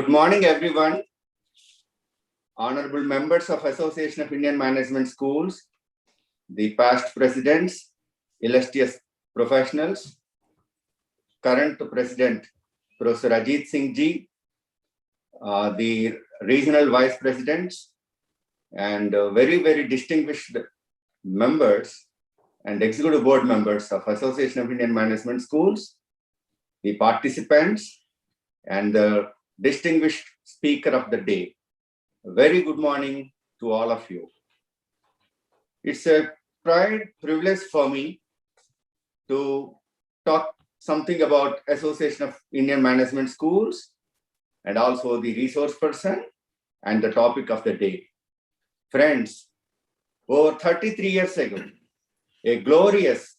Good morning, everyone. Honorable members of Association of Indian Management Schools, the past presidents, illustrious professionals, current president, Professor Ajit Singh Ji, the regional vice presidents, and very distinguished members and executive board members of Association of Indian Management Schools, the participants, and the distinguished speaker of the day. A very good morning to all of you. It's a privilege for me to talk something about Association of Indian Management Schools and also the resource person and the topic of the day. Friends, over 33 years ago, a glorious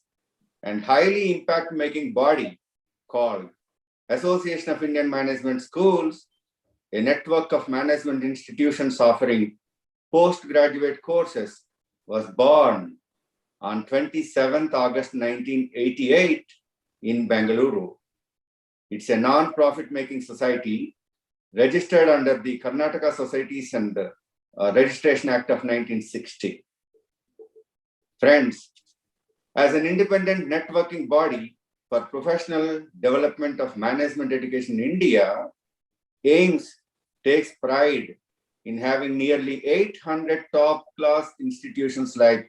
and highly impact-making body called Association of Indian Management Schools, a network of management institutions offering postgraduate courses, was born on 27th August 1988 in Bengaluru. It's a non-profit making society registered under the Karnataka Societies and Registration Act of 1960. Friends, as an independent networking body for professional development of management education in India, AIMS takes pride in having nearly 800 top-class institutions like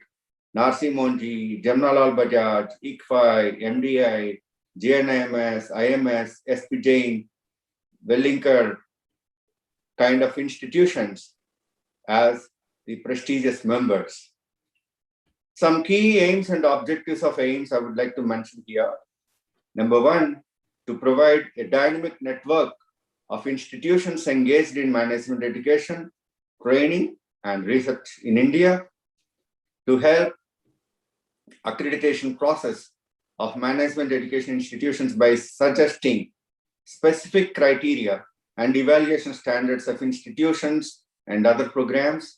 Narsi Monji, Jamnalal Bajaj, ICFI, MDI, JNIMS, IMS, SP Jain, Wellinkar kind of institutions as the prestigious members. Some key aims and objectives of AIMS I would like to mention here. Number one, to provide a dynamic network of institutions engaged in management education, training, and research in India, to help accreditation process of management education institutions by suggesting specific criteria and evaluation standards of institutions and other programs,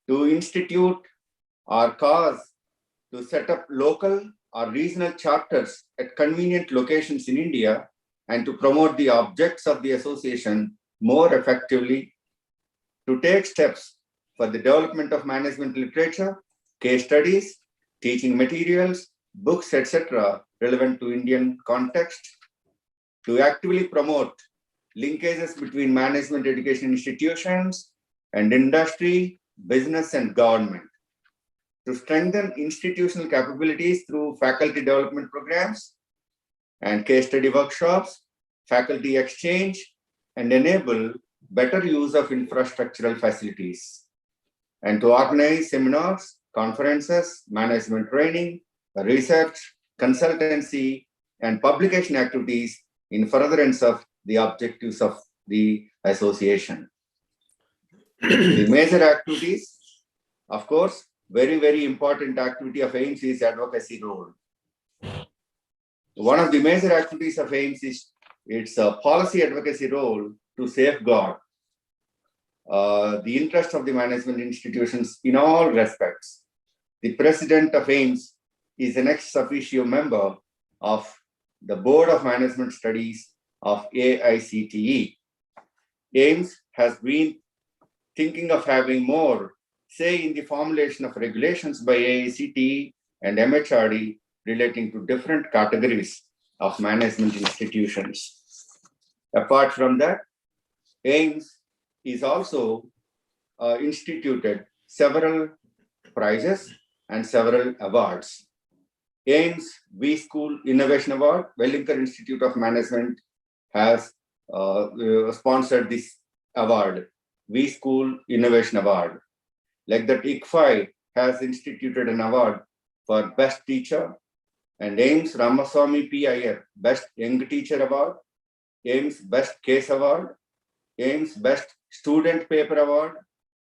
to institute or cause to set up local or regional chapters at convenient locations in India, and to promote the objects of the association more effectively, to take steps for the development of management literature, case studies, teaching materials, books, etc., relevant to Indian context, to actively promote linkages between management education institutions and industry, business, and government, to strengthen institutional capabilities through faculty development programs and case study workshops, faculty exchange, and enable better use of infrastructural facilities, and to organize seminars, conferences, management training, research, consultancy, and publication activities in furtherance of the objectives of the association. The major activities, of course, very important activity of AIMS is advocacy role. One of the major activities of AIMS is its policy advocacy role to safeguard the interest of the management institutions in all respects. The president of AIMS is an ex officio member of the Board of Management Studies of AICTE. AIMS has been thinking of having more say in the formulation of regulations by AICTE and MHRD relating to different categories of management institutions. Apart from that, AIMS is also instituted several prizes and several awards. AIMS V School Innovation Award, Wellinkar Institute of Management has sponsored this award, V School Innovation Award. Like that, ICFI has instituted an award for Best Teacher, and AIMS Ramaswamy P. Iyer Best Young Teacher Award, AIMS Best Case Award, AIMS Best Student Paper Award,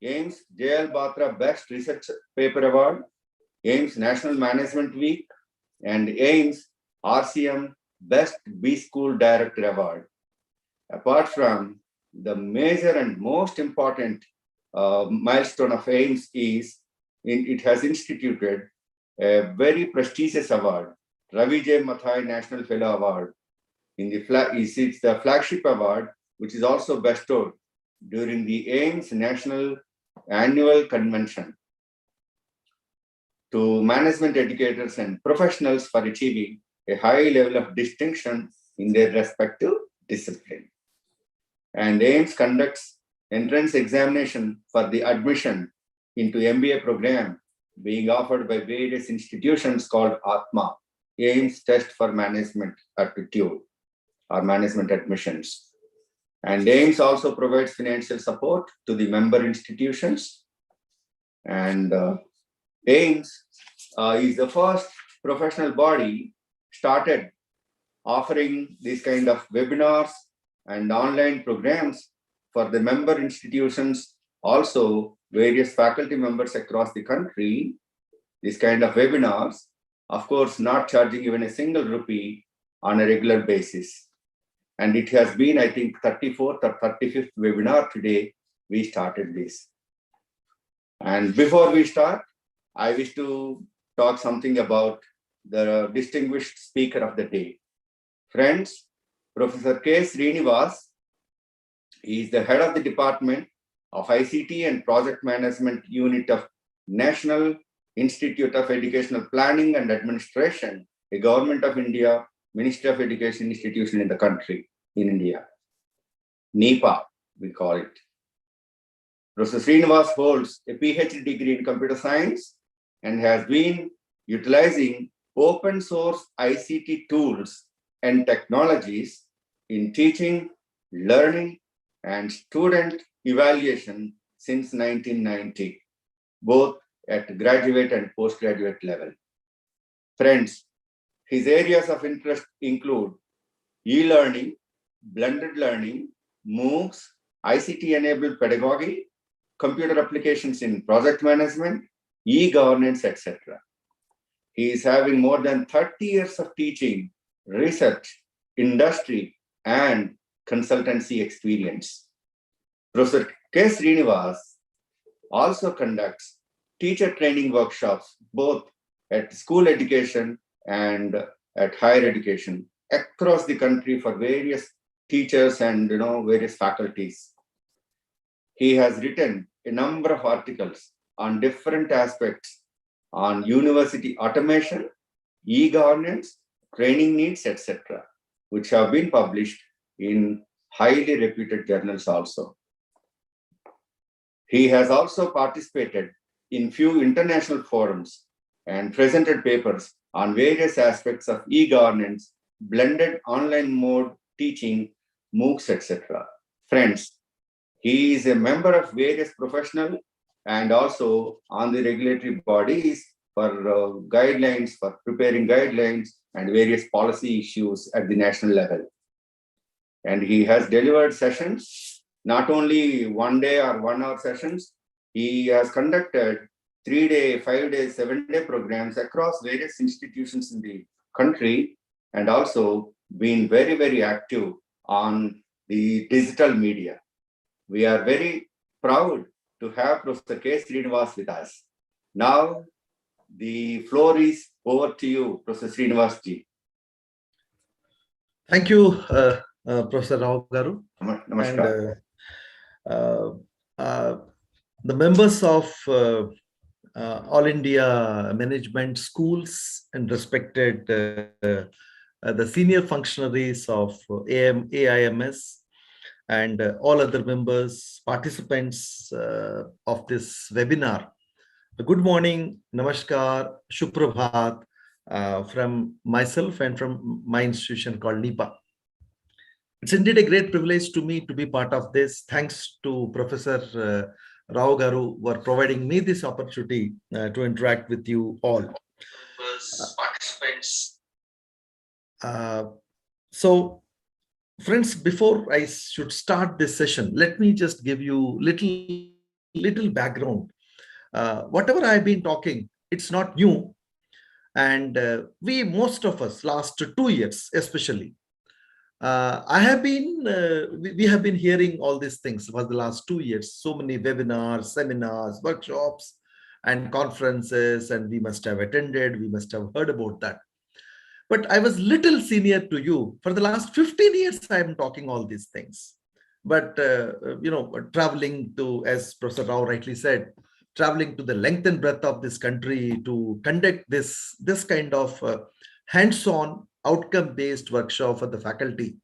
AIMS J.L. Batra Best Research Paper Award, AIMS National Management Week, and AIMS RCM Best B School Director Award. Apart from the major and most important milestone of AIMS is it has instituted a very prestigious award, Ravi J. Mathai National Fellow Award. It's the flagship award which is also bestowed during the AIMS National Annual Convention to management educators and professionals for achieving a high level of distinction in their respective discipline. And AIMS conducts entrance examination for the admission into MBA program being offered by various institutions called ATMA, AIMS Test for Management Aptitude or Management Admissions. And AIMS also provides financial support to the member institutions. And AIMS is the first professional body started offering these kind of webinars and online programs for the member institutions, also various faculty members across the country, this kind of webinars, of course, not charging even a single rupee on a regular basis. And it has been, I think, 34th or 35th webinar today, we started this. And before we start, I wish to talk something about the distinguished speaker of the day. Friends, Professor K. Srinivas, he is the head of the Department of ICT and Project Management Unit of National Institute of Educational Planning and Administration, a Government of India, Ministry of Education institution in the country, in India. NIEPA, we call it. Professor Srinivas holds a PhD degree in computer science and has been utilizing open source ICT tools and technologies in teaching, learning, and student evaluation since 1990, both at graduate and postgraduate level. Friends, his areas of interest include e-learning, blended learning, MOOCs, ICT-enabled pedagogy, computer applications in project management, e-governance, etc. He is having more than 30 years of teaching, research, industry, and consultancy experience. Professor K. Srinivas also conducts teacher training workshops, both at school education and at higher education across the country for various teachers and various faculties. He has written a number of articles on different aspects on university automation, e-governance, training needs, etc., which have been published in highly reputed journals also. He has also participated in few international forums and presented papers on various aspects of e-governance, blended online mode teaching, MOOCs, etc. Friends, he is a member of various professional and also on the regulatory bodies for guidelines, for preparing guidelines and various policy issues at the national level. And he has delivered sessions, not only 1 day or 1 hour sessions, he has conducted 3-day, 5-day, 7-day programs across various institutions in the country and also been very, very active on the digital media. We are very proud to have Professor K. Srinivas with us. Now, the floor is over to you, Professor Srinivas ji. Thank you, Professor Rao Garu. Namaskar. And, the members of All India Management Schools and respected the senior functionaries of AIMS and all other members, participants of this webinar. Good morning, Namaskar, Shuprabhat from myself and from my institution called NIEPA. It's indeed a great privilege to me to be part of this. Thanks to Professor Rao Garu for providing me this opportunity to interact with you all. Participants. So, friends, before I should start this session, let me just give you little background. Whatever I've been talking, it's not new. And most of us, last 2 years especially, we have been hearing all these things for the last 2 years, so many webinars, seminars, workshops, and conferences, and we must have attended, we must have heard about that. But I was little senior to you. For the last 15 years, I am talking all these things. But traveling to, as Professor Rao rightly said, traveling to the length and breadth of this country to conduct this kind of hands-on outcome-based workshop for the faculty.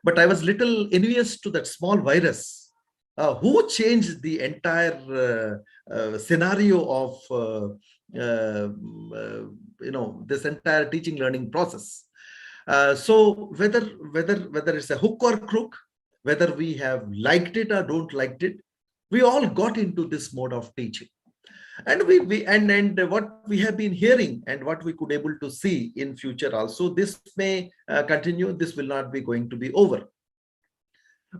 But I was little envious to that small virus who changed the entire scenario of this entire teaching learning process. So whether it's a hook or crook, whether we have liked it or don't liked it, we all got into this mode of teaching. And and what we have been hearing and what we could able to see in future also, this may continue. This will not be going to be over.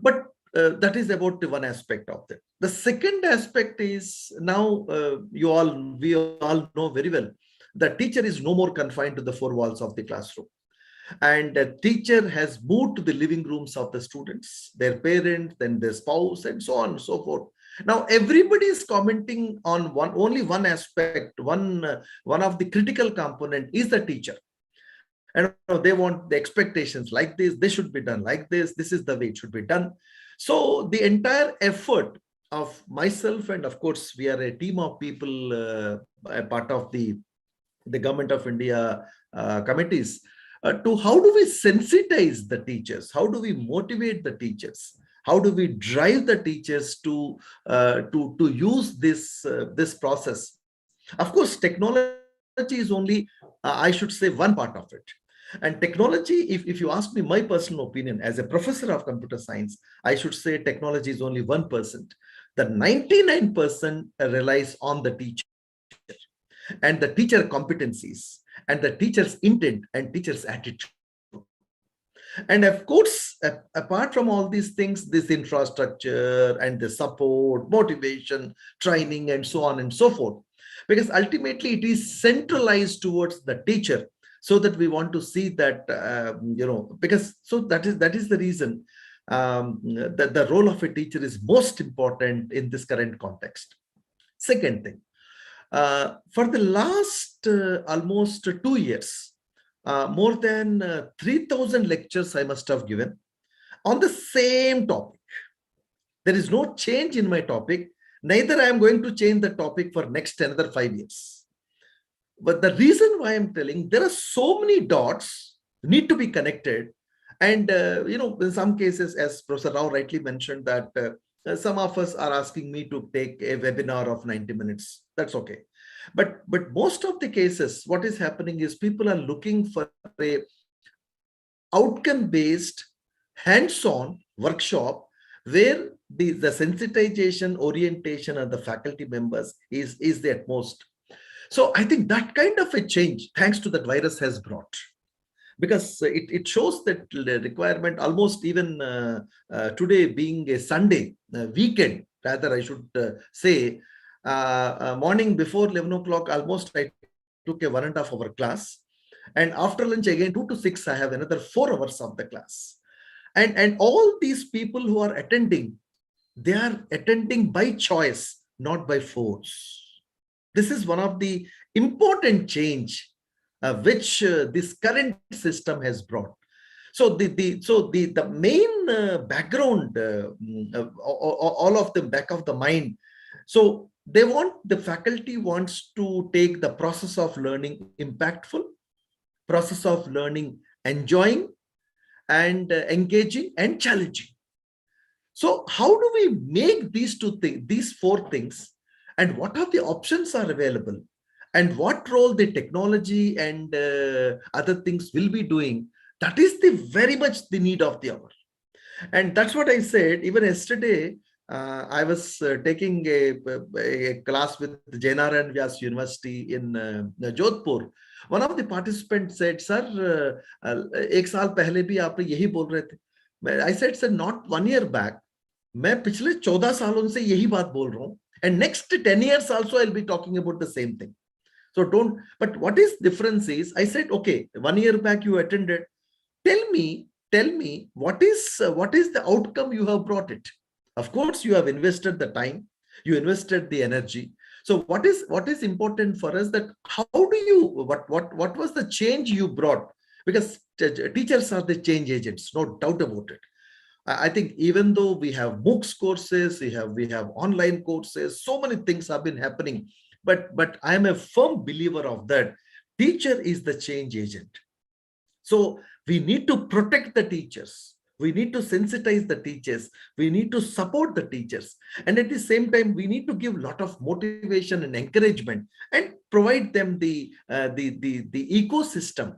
But that is about the one aspect of it. The second aspect is now we all know very well the teacher is no more confined to the four walls of the classroom. And the teacher has moved to the living rooms of the students, their parents, then their spouse, and so on and so forth. Now, everybody is commenting on only one aspect, one of the critical component is the teacher. And they want the expectations like this, they should be done like this is the way it should be done. So the entire effort of myself, and of course, we are a team of people, a part of the Government of India committees, to how do we sensitize the teachers? How do we motivate the teachers? How do we drive the teachers to use this process? Of course, technology is only, I should say, one part of it. And technology, if you ask me my personal opinion as a professor of computer science, I should say technology is only 1%. The 99% relies on the teacher and the teacher competencies and the teacher's intent and teacher's attitude. And of course, apart from all these things, this infrastructure and the support, motivation, training, and so on and so forth, because ultimately it is centralized towards the teacher, so that we want to see that, because so that is the reason that the role of a teacher is most important in this current context. Second thing, for the last almost 2 years, more than 3,000 lectures I must have given on the same topic. There is no change in my topic. Neither I am going to change the topic for next another 5 years. But the reason why I'm telling, there are so many dots need to be connected. And, in some cases, as Professor Rao rightly mentioned, that some of us are asking me to take a webinar of 90 minutes. That's okay. But most of the cases, what is happening is people are looking for a outcome-based, hands-on workshop where the sensitization, orientation of the faculty members is the utmost. So I think that kind of a change, thanks to that virus, has brought, because it shows that the requirement almost even today being a Sunday weekend, rather I should say, morning before 11 o'clock, almost I took a 1.5 hour class. And after lunch again, 2 to 6, I have another 4 hours of the class. And all these people who are attending, they are attending by choice, not by force. This is one of the important change which this current system has brought. So the main background, all of them back of the mind. So the faculty wants to take the process of learning impactful, process of learning enjoying, and engaging and challenging. So how do we make these these 4 things, and what are the options are available, and what role the technology and other things will be doing? That is very much the need of the hour. And that's what I said. Even yesterday, I was taking a class with Jainaran Vyas University in Jodhpur. One of the participants said, "Sir, ek saal pehle bhi aap yahi bol rahe the." I said, "Sir, not 1 year back. मैं पिछले 14 सालों से यही बात बोल रहा हूँ. And next 10 years also, I'll be talking about the same thing. So but what is difference is," I said, "Okay, 1 year back you attended. Tell me, what is the outcome you have brought it? Of course, you have invested the time, you invested the energy. So what is important for us, that how do you, what was the change you brought? Because teachers are the change agents, no doubt about it. I think even though we have MOOCs courses, we have online courses, so many things have been happening. But I am a firm believer of that. Teacher is the change agent. So we need to protect the teachers. We need to sensitize the teachers. We need to support the teachers. And at the same time, we need to give a lot of motivation and encouragement and provide them the ecosystem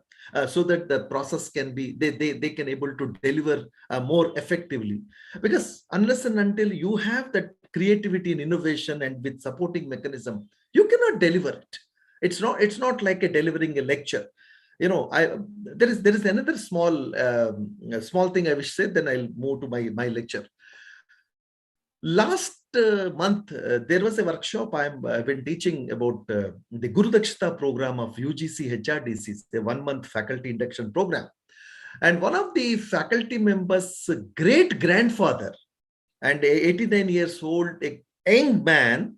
so that the process can be, they can able to deliver more effectively. Because unless and until you have that creativity and innovation and with supporting mechanism, you cannot deliver it. It's not like a delivering a lecture. You know, there is another small thing I wish said, then I'll move to my lecture. Last month there was a workshop I've been teaching about the Guru Dakshita program of UGC HRDC, the 1-month faculty induction program. And one of the faculty members' great grandfather, and 89 years old, a young man,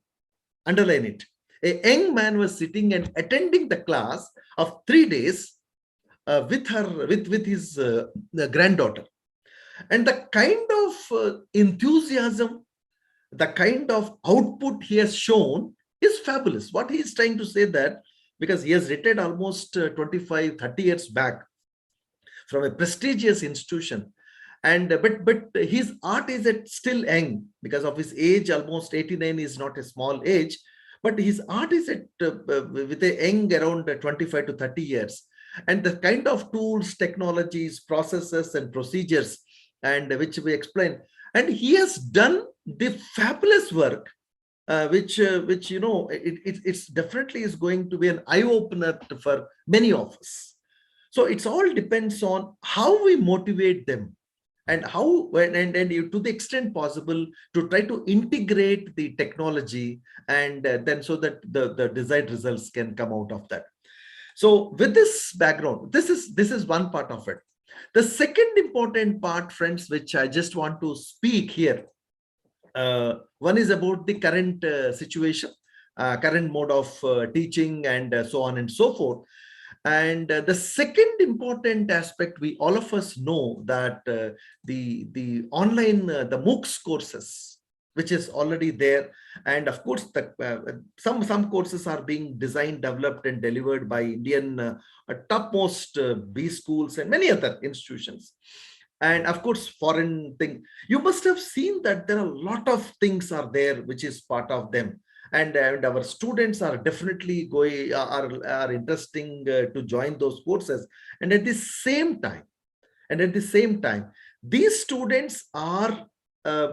underline it, a young man was sitting and attending the class of 3 days with his granddaughter. And the kind of enthusiasm, the kind of output he has shown is fabulous. What he is trying to say that, because he has retired almost 25, 30 years back from a prestigious institution. And but his art is at still young because of his age. Almost 89 is not a small age, but his art is at with a young around 25 to 30 years. And the kind of tools, technologies, processes, and procedures, and which we explain, and he has done the fabulous work, which you know, it's definitely is going to be an eye opener for many of us. So it's all depends on how we motivate them, and how, and you, to the extent possible, to try to integrate the technology, and then so that the desired results can come out of that. So with this background, this is one part of it. The second important part, friends, which I just want to speak here, one is about the current situation, current mode of teaching, and so on and so forth. And the second important aspect, we all of us know that the online, the MOOCs courses, which is already there, and of course some courses are being designed, developed, and delivered by Indian topmost B schools and many other institutions. And of course foreign thing, you must have seen that there are a lot of things are there which is part of them. And our students are definitely going, are interesting to join those courses. And at the same time, these students are,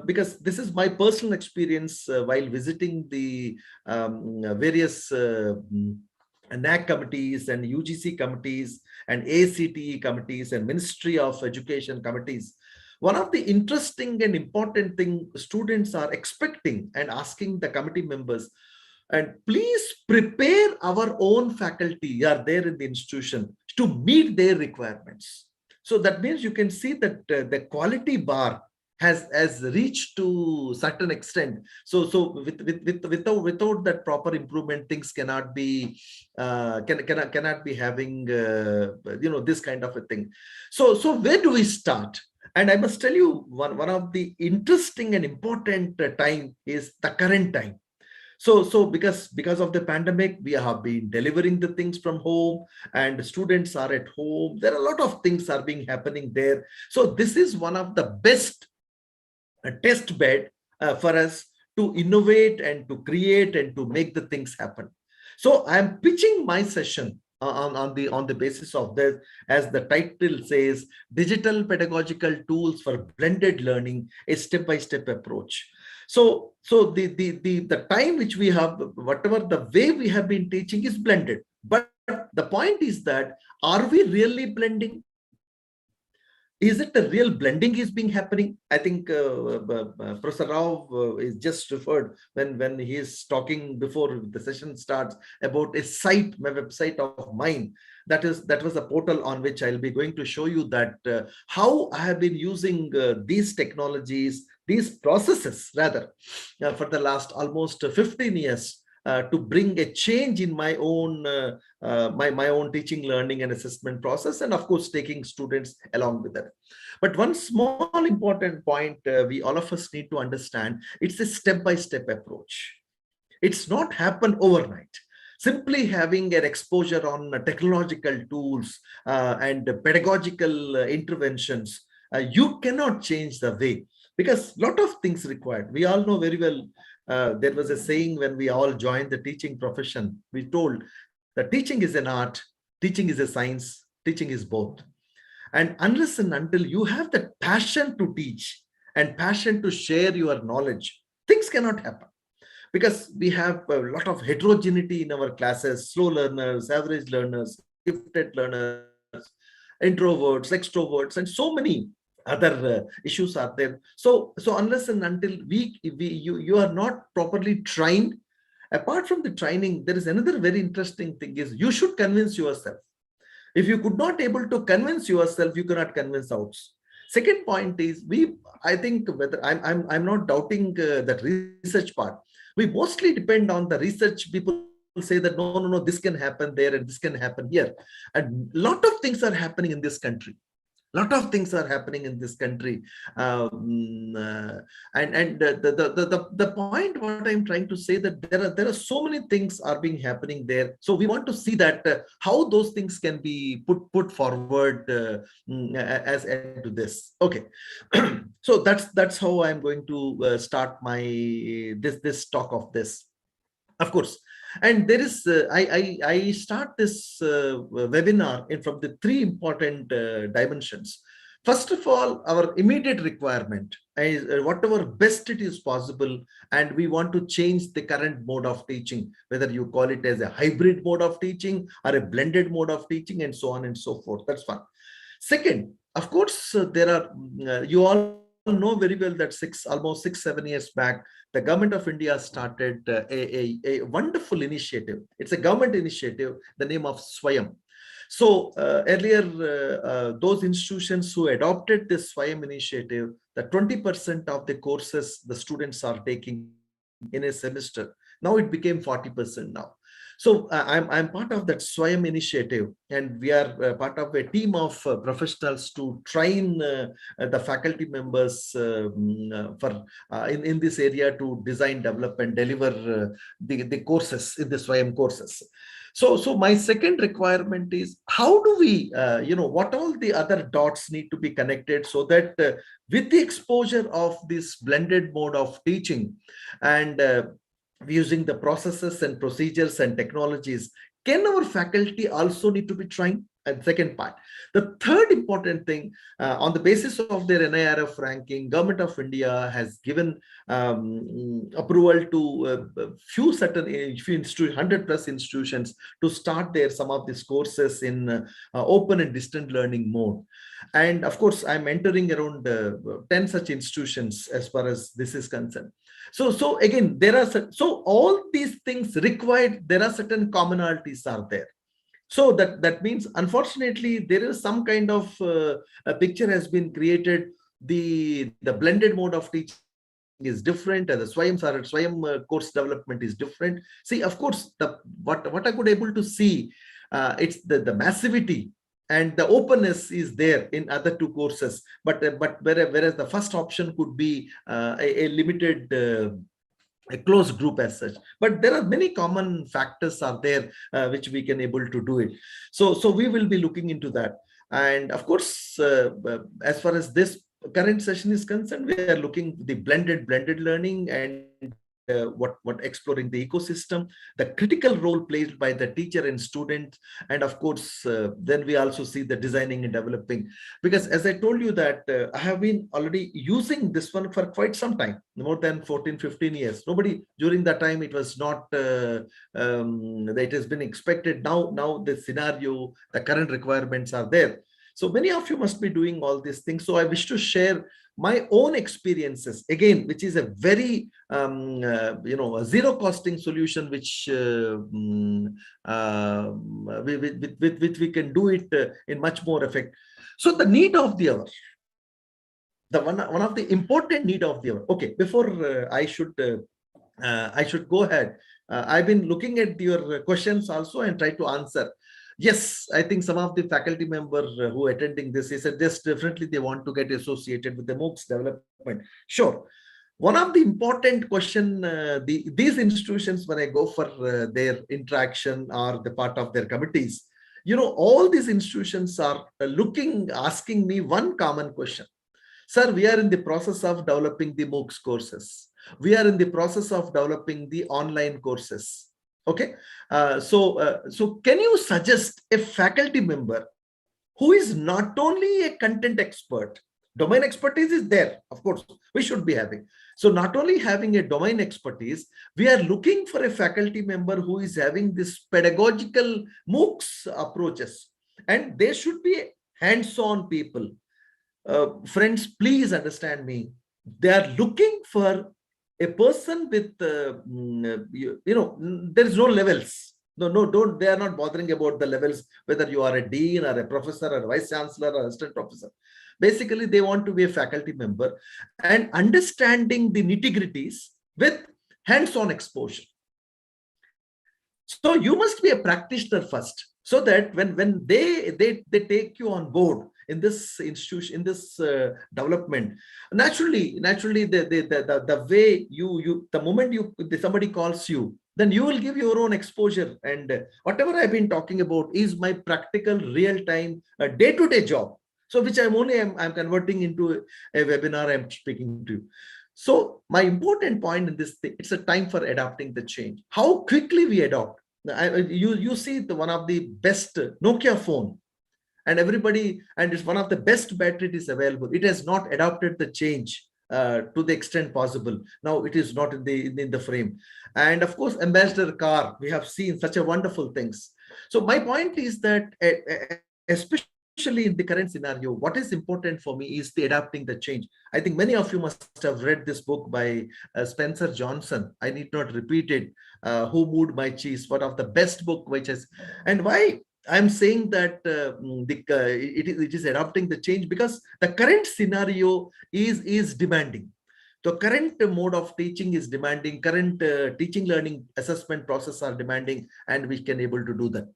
because this is my personal experience while visiting the various NAC committees and UGC committees and ACTE committees and Ministry of Education committees. One of the interesting and important thing students are expecting and asking the committee members, and please prepare our own faculty are there in the institution to meet their requirements. So that means you can see that the quality bar has reached to certain extent. So without that proper improvement, things cannot be cannot be having you know, this kind of a thing. So where do we start? And I must tell you, one of the interesting and important time is the current time. So because of the pandemic, we have been delivering the things from home, and students are at home. There are a lot of things are being happening there. So this is one of the best test bed for us to innovate and to create and to make the things happen. So I am pitching my session on the basis of this, as the title says, digital pedagogical tools for blended learning, a step-by-step approach. So the time which we have, whatever the way we have been teaching is blended, but the point is that, are we really blending? Is it the real blending is being happening? I think Prasada Rao is just referred when he is talking before the session starts about a website of mine. That was a portal on which I'll be going to show you that how I have been using these technologies, these processes rather, for the last almost 15 years to bring a change in my own my own teaching, learning, and assessment process, and of course taking students along with it. But one small important point we all of us need to understand: it's a step-by-step approach. It's not happen overnight. Simply having an exposure on technological tools and pedagogical interventions, you cannot change the way, because a lot of things required. We all know very well, there was a saying when we all joined the teaching profession, we told that teaching is an art, teaching is a science, teaching is both. And unless and until you have the passion to teach and passion to share your knowledge, things cannot happen, because we have a lot of heterogeneity in our classes: slow learners, average learners, gifted learners, introverts, extroverts, and so many other issues are there. So unless and until you are not properly trained, apart from the training, there is another very interesting thing: is you should convince yourself. If you could not able to convince yourself, you cannot convince others. Second point is, I think, whether I'm not doubting that research part. We mostly depend on the research. People say that no, this can happen there and this can happen here, and a lot of things are happening in this country. Lot of things are happening in this country, and the point what I'm trying to say, that there are so many things are being happening there. So we want to see that how those things can be put forward as add to this. Okay, so that's how I'm going to start my this talk of this. Of course, and there is I start this webinar from the three important dimensions. First of all, our immediate requirement is whatever best it is possible, and we want to change the current mode of teaching, whether you call it as a hybrid mode of teaching or a blended mode of teaching, and so on and so forth. That's one. Second, of course, there are you all know very well that almost 6-7 years back, the government of India started a wonderful initiative. It's a government initiative, the name of Swayam. So earlier, those institutions who adopted this Swayam initiative, the 20% of the courses the students are taking in a semester, now it became 40% now. So I'm part of that Swayam initiative, and we are part of a team of professionals to train the faculty members for in this area to design, develop, and deliver the courses in the Swayam courses. So my second requirement is, how do we, what all the other dots need to be connected, so that with the exposure of this blended mode of teaching and using the processes and procedures and technologies, can our faculty also need to be trained? And second part. The third important thing, on the basis of their NIRF ranking, Government of India has given approval to few 100 plus institutions to start some of these courses in open and distant learning mode. And of course, I'm entering around 10 such institutions as far as this is concerned. So again, so all these things required, there are certain commonalities are there. So that means, unfortunately, there is some kind of a picture has been created. The blended mode of teaching is different, and the Swayam course development is different. See, of course, what I could able to see, it's the massivity and the openness is there in other two courses, but whereas the first option could be a limited a closed group as such. But there are many common factors are there which we can able to do it. So we will be looking into that. And of course, as far as this current session is concerned, we are looking the blended learning and what exploring the ecosystem, the critical role played by the teacher and student, and of course then we also see the designing and developing, because as I told you that I have been already using this one for quite some time, more than 14-15 years. Nobody during that time, it was not it has been expected. Now the scenario, the current requirements are there. So many of you must be doing all these things. So I wish to share my own experiences again, which is a very a zero costing solution, which which we can do it in much more effect. So the need of the hour, the one of the important need of the hour. Okay, before I should go ahead, I've been looking at your questions also and try to answer. Yes, I think some of the faculty members who are attending this, they said yes, definitely they want to get associated with the MOOCs development. Sure. One of the important question, these institutions, when I go for their interaction or the part of their committees, all these institutions are asking me one common question. Sir, we are in the process of developing the MOOCs courses. We are in the process of developing the online courses. Okay. So can you suggest a faculty member who is not only a content expert, domain expertise is there, of course, we should be having. So not only having a domain expertise, we are looking for a faculty member who is having this pedagogical MOOCs approaches, and they should be hands-on people. Friends, please understand me. They are looking for a person with, there is no levels. No, don't. They are not bothering about the levels, whether you are a dean or a professor or a vice chancellor or assistant professor. Basically, they want to be a faculty member and understanding the nitty-gritties with hands-on exposure. So you must be a practitioner first, so that when they take you on board in this institution, in this development, naturally the way the moment somebody calls you, then you will give your own exposure, and whatever I've been talking about is my practical, real-time, day-to-day job. So which I'm converting into a webinar I'm speaking to you. So my important point in this thing, it's a time for adapting the change. How quickly we adopt. You see one of the best Nokia phone, and it's one of the best batteries available. It has not adopted the change to the extent possible. Now it is not in the frame. And of course, Ambassador car, we have seen such a wonderful things. So my point is that especially in the current scenario, what is important for me is the adapting the change. I think many of you must have read this book by Spencer Johnson. I need not repeat it. Who Moved My Cheese? One of the best book which is, and why I'm saying that it is adapting the change, because the current scenario is demanding. The current mode of teaching is demanding. Current teaching learning assessment process are demanding, and we can able to do that.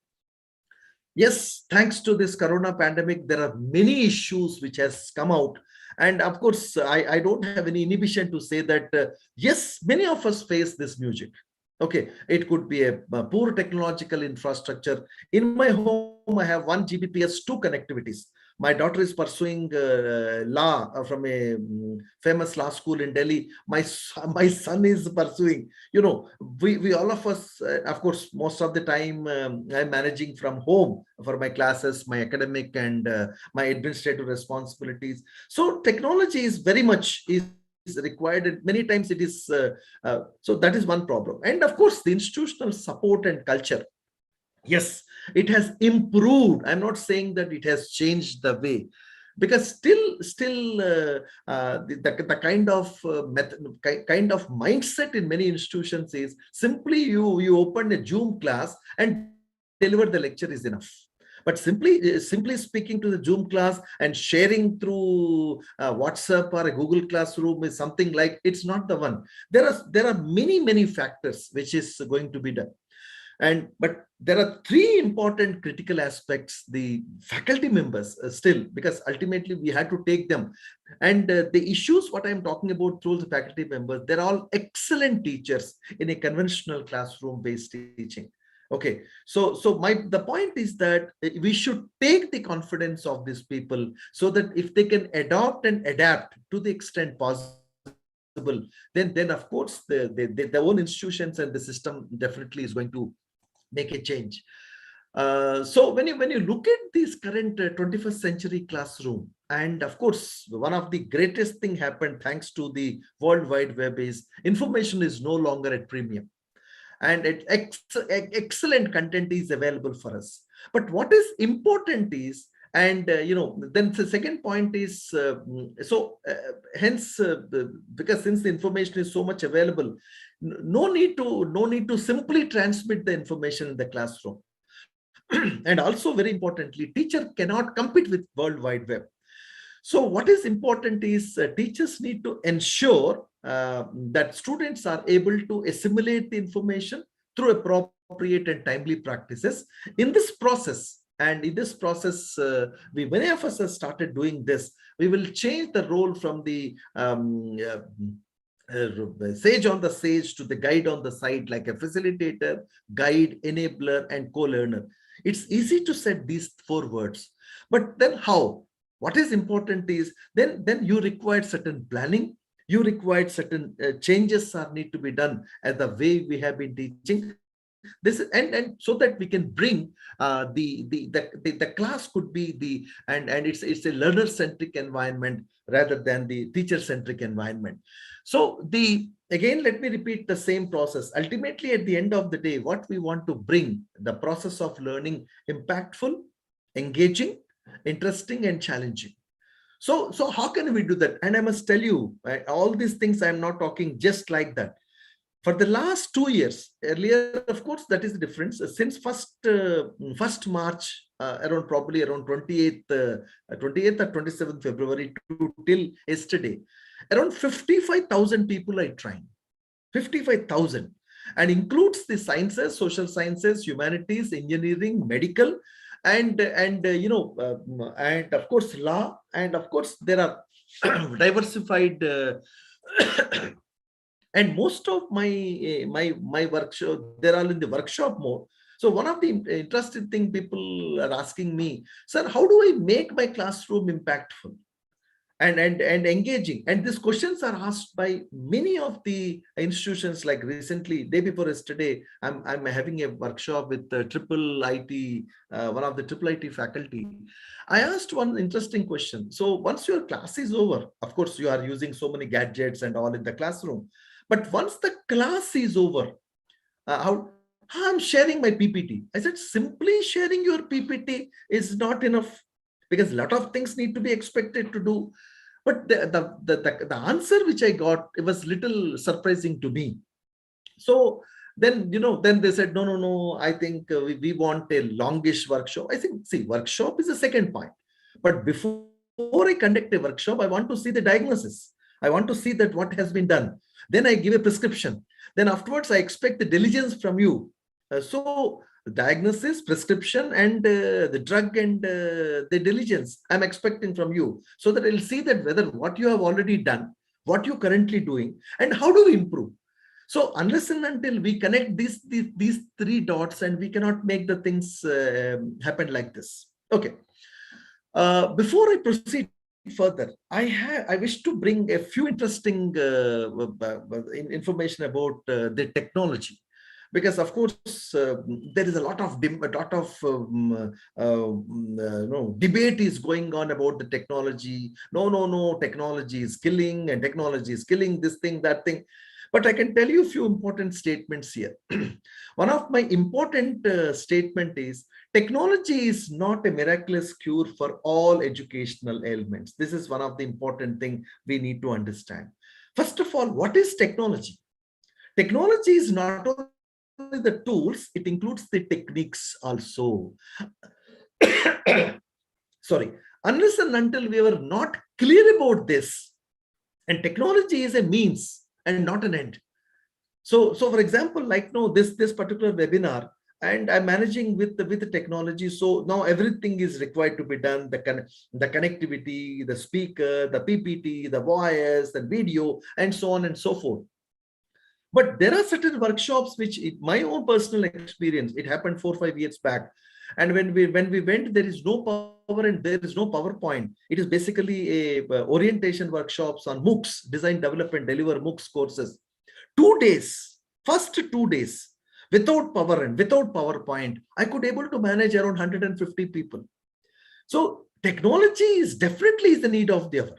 Yes, thanks to this corona pandemic, there are many issues which has come out. And of course, I don't have any inhibition to say that, yes, many of us face this music. Okay, it could be a poor technological infrastructure. In my home, I have 1 Gbps, 2 connectivities. My daughter is pursuing law from a famous law school in Delhi. My son is pursuing, we all of us, of course, most of the time I'm managing from home for my classes, my academic and my administrative responsibilities. So technology is very much is required, and many times it is so that is one problem. And of course, the institutional support and culture, yes, it has improved. I'm not saying that it has changed the way, because still the kind of mindset in many institutions is simply you open a Zoom class and deliver the lecture is enough. But simply speaking to the Zoom class and sharing through WhatsApp or a Google Classroom is something like, it's not the one. There are many factors which is going to be done. But there are 3 important critical aspects the faculty members still, because ultimately we had to take them. And the issues what I'm talking about through the faculty members, they're all excellent teachers in a conventional classroom based teaching. Okay, so the point is that we should take the confidence of these people, so that if they can adopt and adapt to the extent possible, then of course the own institutions and the system definitely is going to make a change. So when you look at this current 21st century classroom, and of course one of the greatest thing happened thanks to the World Wide Web is information is no longer at premium, and excellent content is available for us. But what is important is, and then the second point is, hence because since the information is so much available, no need to simply transmit the information in the classroom. And also very importantly, teacher cannot compete with World Wide Web. So what is important is teachers need to ensure that students are able to assimilate the information through appropriate and timely practices. In this process, many of us have started doing this. We will change the role from the sage on the stage to the guide on the side, like a facilitator, guide, enabler, and co-learner. It's easy to set these 4 words, but then how? What is important is then you require certain planning. You require certain changes are need to be done as the way we have been teaching. This is, and so that we can bring the class could be and it's a learner centric environment rather than the teacher centric environment. So again, let me repeat the same process. Ultimately, at the end of the day, what we want to bring the process of learning impactful, engaging, interesting, and challenging. So how can we do that? And I must tell you, all these things I'm not talking just like that. For the last 2 years, earlier, of course, that is the difference. Since first March, around 28th or 27th February till yesterday, around 55,000 people I trained. 55,000, and includes the sciences, social sciences, humanities, engineering, medical, and of course law, and of course there are diversified. And most of my workshop, they're all in the workshop mode. So one of the interesting thing people are asking me, sir, how do I make my classroom impactful and engaging? And these questions are asked by many of the institutions. Like recently, day before yesterday, I'm having a workshop with the triple IT, one of the triple IT faculty. I asked one interesting question. So once your class is over, of course, you are using so many gadgets and all in the classroom. But once the class is over, how I'm sharing my PPT. I said, simply sharing your PPT is not enough, because a lot of things need to be expected to do. But the answer which I got, it was little surprising to me. So then, then they said, no, I think we want a longish workshop. I think, see, workshop is the second point. But before I conduct a workshop, I want to see the diagnosis. I want to see that what has been done. Then I give a prescription. Then afterwards, I expect the diligence from you. So diagnosis, prescription, and the drug and the diligence I'm expecting from you, so that I'll see that whether what you have already done, what you're currently doing, and how do we improve. So unless and until we connect these 3 dots, and we cannot make the things happen like this. Okay. Before I proceed further, I wish to bring a few interesting information about the technology, because of course there is a lot of debate is going on about the technology. No, technology is killing, and technology is killing this thing, that thing. But I can tell you a few important statements here. One of my important statement is, technology is not a miraculous cure for all educational ailments. This is one of the important things we need to understand. First of all, what is technology? Technology is not only the tools, it includes the techniques also. Sorry, unless and until we were not clear about this, and technology is a means and not an end. So for example, like this particular webinar, and I'm managing with the technology. So now everything is required to be done: the connectivity, the speaker, the PPT, the voice, the video, and so on and so forth. But there are certain workshops which, in my own personal experience, it happened 4 or 5 years back. And when we went, there is no power and there is no PowerPoint. It is basically a orientation workshops on MOOCs, design, develop, and deliver MOOCs courses. 2 days, first 2 days, without power and without PowerPoint, I could able to manage around 150 people. So technology is definitely the need of the hour.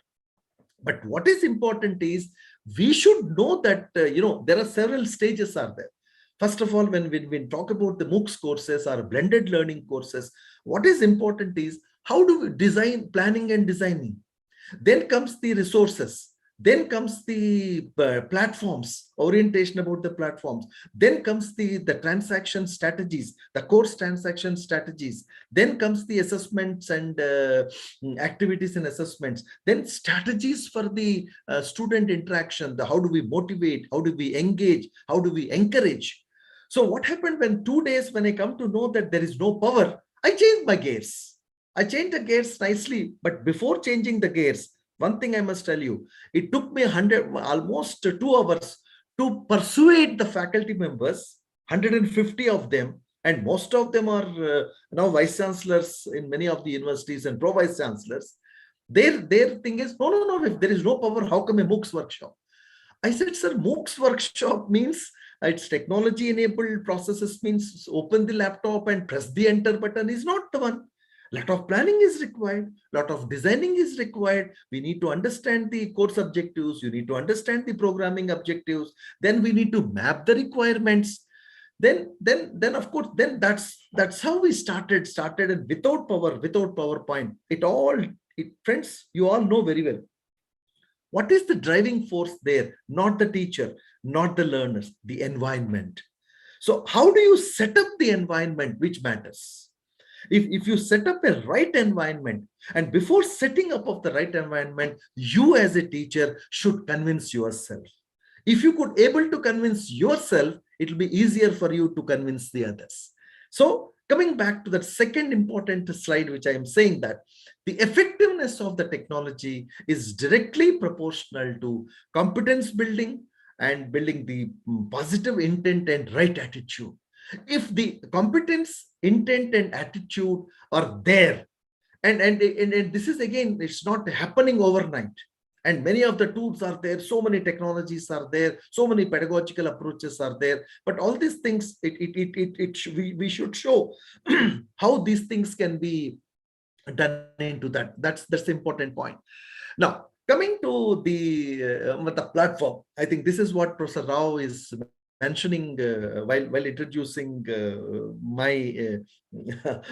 But what is important is, we should know that, there are several stages are there. First of all, when we talk about the MOOCs courses or blended learning courses, what is important is, how do we design, planning and designing? Then comes the resources. Then comes the platforms, orientation about the platforms. Then comes the transaction strategies, the course transaction strategies. Then comes the assessments and activities and assessments. Then strategies for the student interaction. How do we motivate? How do we engage? How do we encourage? So what happened when 2 days, when I come to know that there is no power, I changed my gears. I changed the gears nicely. But before changing the gears, one thing I must tell you, it took me almost 2 hours to persuade the faculty members, 150 of them, and most of them are now vice chancellors in many of the universities and pro vice chancellors. Their thing is, no, if there is no power, how come a MOOCs workshop? I said, sir, MOOCs workshop means it's technology enabled processes, means open the laptop and press the enter button is not the one. Lot of planning is required, lot of designing is required. We need to understand the course objectives, you need to understand the programming objectives, then we need to map the requirements. Then of course, then that's how we started, and without PowerPoint, friends, you all know very well. What is the driving force there? Not the teacher, not the learners, the environment. So how do you set up the environment which matters? If you set up a right environment, and before setting up of the right environment, you as a teacher should convince yourself. If you could able to convince yourself, it will be easier for you to convince the others. So coming back to that second important slide, which I am saying that the effectiveness of the technology is directly proportional to competence building and building the positive intent and right attitude. If the competence, intent, and attitude are there, and this is again, it's not happening overnight. And many of the tools are there, so many technologies are there, so many pedagogical approaches are there. But all these things, we should show how these things can be done into that. That's the important point. Now, coming to the platform, I think this is what Professor Rao is mentioning while introducing my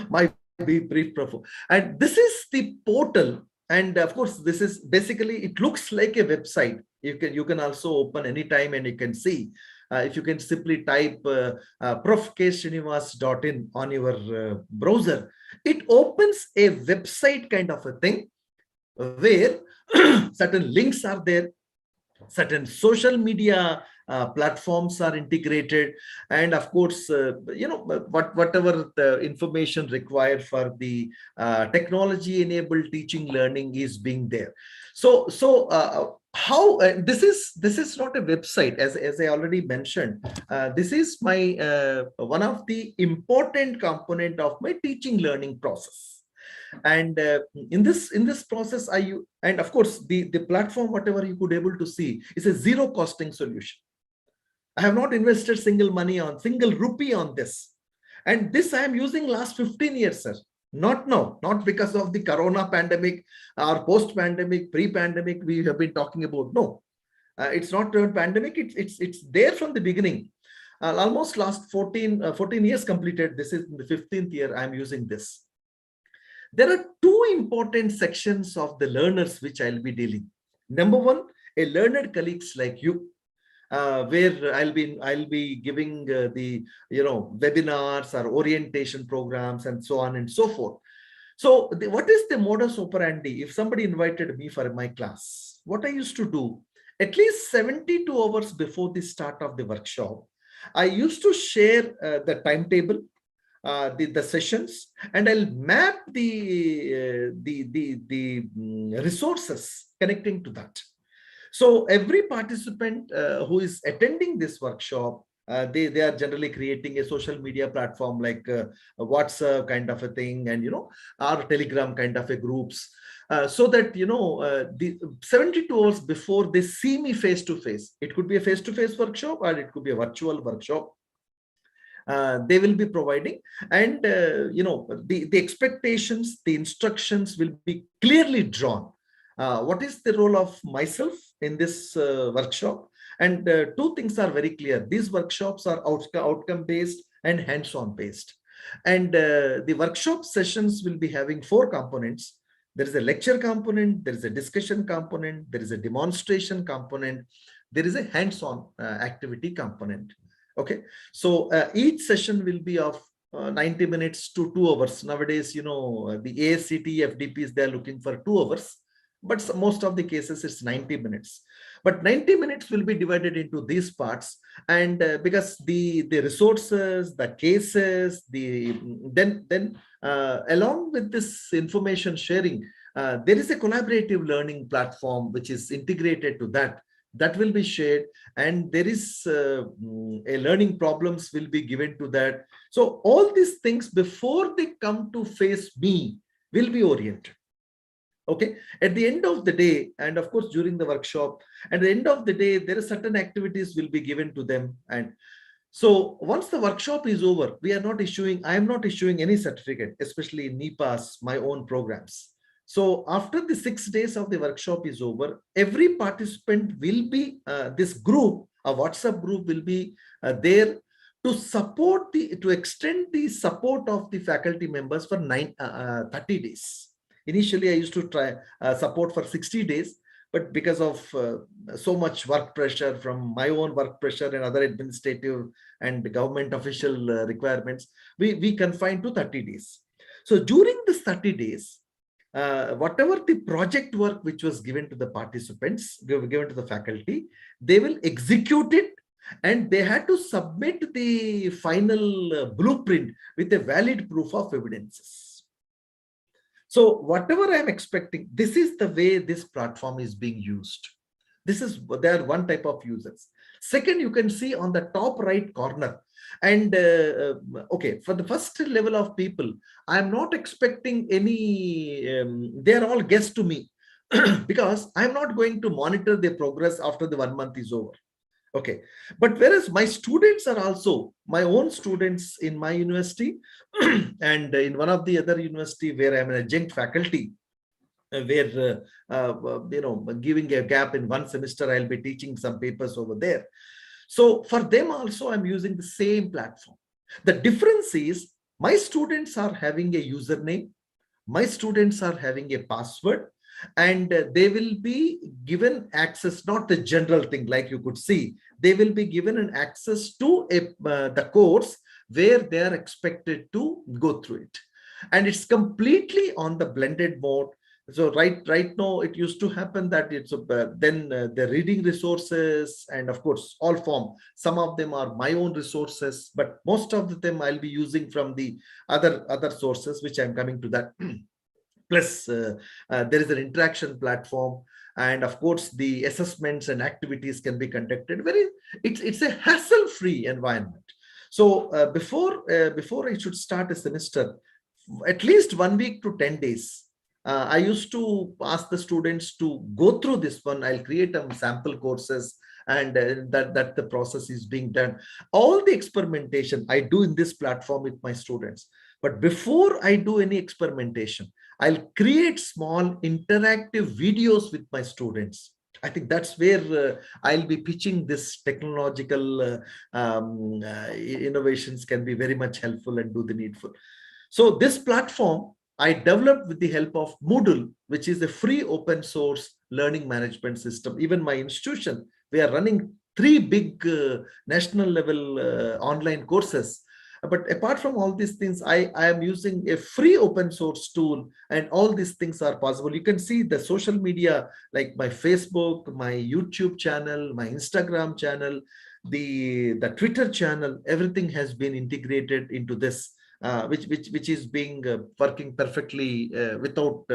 my brief profile. And this is the portal. And of course, this is basically, it looks like a website. You can also open anytime and you can see. If you can simply type profksrinivas.in on your browser, it opens a website kind of a thing where certain links are there, certain social media platforms are integrated, and of course, whatever the information required for the technology enabled teaching learning is being there. So how this is not a website, as I already mentioned. This is my one of the important component of my teaching learning process. And in this process, and of course, the platform, whatever you could able to see, is a zero costing solution. I have not invested single rupee on this, and this I am using last 15 years, sir. Not now, not because of the corona pandemic or post pandemic, pre-pandemic we have been talking about. No, it's not a pandemic. It's there from the beginning. Almost last 14 years completed. This is the 15th year I am using this. There are two important sections of the learners which I'll be dealing. Number one, a learned colleagues like you, where I'll be giving the webinars or orientation programs and so on and so forth. So what is the modus operandi? If somebody invited me for my class, what I used to do, at least 72 hours before the start of the workshop, I used to share the timetable, the sessions, and I'll map the resources connecting to that. So every participant who is attending this workshop, they are generally creating a social media platform like a WhatsApp kind of a thing, and or Telegram kind of a groups, so that the 72 hours before they see me face to face. It could be a face to face workshop or it could be a virtual workshop. They will be providing, and the expectations, the instructions will be clearly drawn. What is the role of myself in this workshop? And two things are very clear. These workshops are outcome based and hands-on based. And the workshop sessions will be having 4 components. There is a lecture component, there is a discussion component, there is a demonstration component, there is a hands-on activity component. Okay, so each session will be of 90 minutes to 2 hours. Nowadays, the ASCT, FDPs, they're looking for 2 hours, but most of the cases it's 90 minutes. But 90 minutes will be divided into these parts. And because the resources, the cases, then along with this information sharing, there is a collaborative learning platform which is integrated to that will be shared, and there is a learning problems will be given to that. So all these things before they come to face me will be oriented. Okay, at the end of the day, and of course during the workshop, at the end of the day, there are certain activities will be given to them. And so once the workshop is over, I am not issuing any certificate, especially in NIEPA's, my own programs. So after the 6 days of the workshop is over, every participant will be, this group, a WhatsApp group will be there to support to extend the support of the faculty members for 30 days. Initially, I used to try support for 60 days, but because of so much work pressure from my own work pressure and other administrative and government official requirements, we confined to 30 days. So during this 30 days, whatever the project work which was given to the participants, given to the faculty, they will execute it, and they had to submit the final blueprint with a valid proof of evidences. So whatever I'm expecting, this is the way this platform is being used. There are one type of users. Second, you can see on the top right corner. And okay, for the first level of people, I'm not expecting any, they're all guests to me because I'm not going to monitor their progress after the 1 month is over. Okay, but whereas my students are also my own students in my university and in one of the other university where I'm an adjunct faculty, where giving a gap in one semester, I'll be teaching some papers over there. So for them also, I'm using the same platform. The difference is my students are having a username, my students are having a password, and they will be given access, not the general thing like you could see. They will be given an access to the course where they are expected to go through it. And it's completely on the blended mode. So right now, it used to happen that it's then the reading resources, and of course, all form. Some of them are my own resources, but most of them I'll be using from the other sources, which I'm coming to that. Plus, there is an interaction platform, and of course, the assessments and activities can be conducted. It's a hassle-free environment. So before I should start a semester, at least 1 week to 10 days, I used to ask the students to go through this one. I'll create some sample courses, and that the process is being done. All the experimentation I do in this platform with my students. But before I do any experimentation, I'll create small interactive videos with my students. I think that's where I'll be pitching this technological innovations can be very much helpful and do the needful. So this platform I developed with the help of Moodle, which is a free open source learning management system. Even my institution, we are running 3 big national level online courses. But apart from all these things, I am using a free open source tool, and all these things are possible. You can see the social media, like my Facebook, my YouTube channel, my Instagram channel, the Twitter channel, everything has been integrated into this. Which is being working perfectly without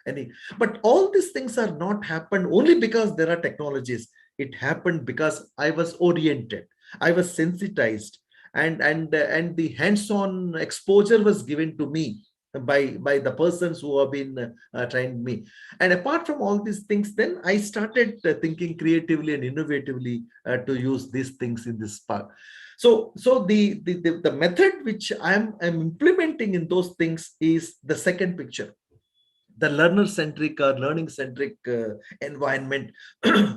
any. But all these things are not happened only because there are technologies. It happened because I was oriented, I was sensitized, and the hands-on exposure was given to me by the persons who have been trained me. And apart from all these things, then I started thinking creatively and innovatively to use these things in this part. So the method which I'm implementing in those things is the second picture, the learner-centric or learning-centric environment,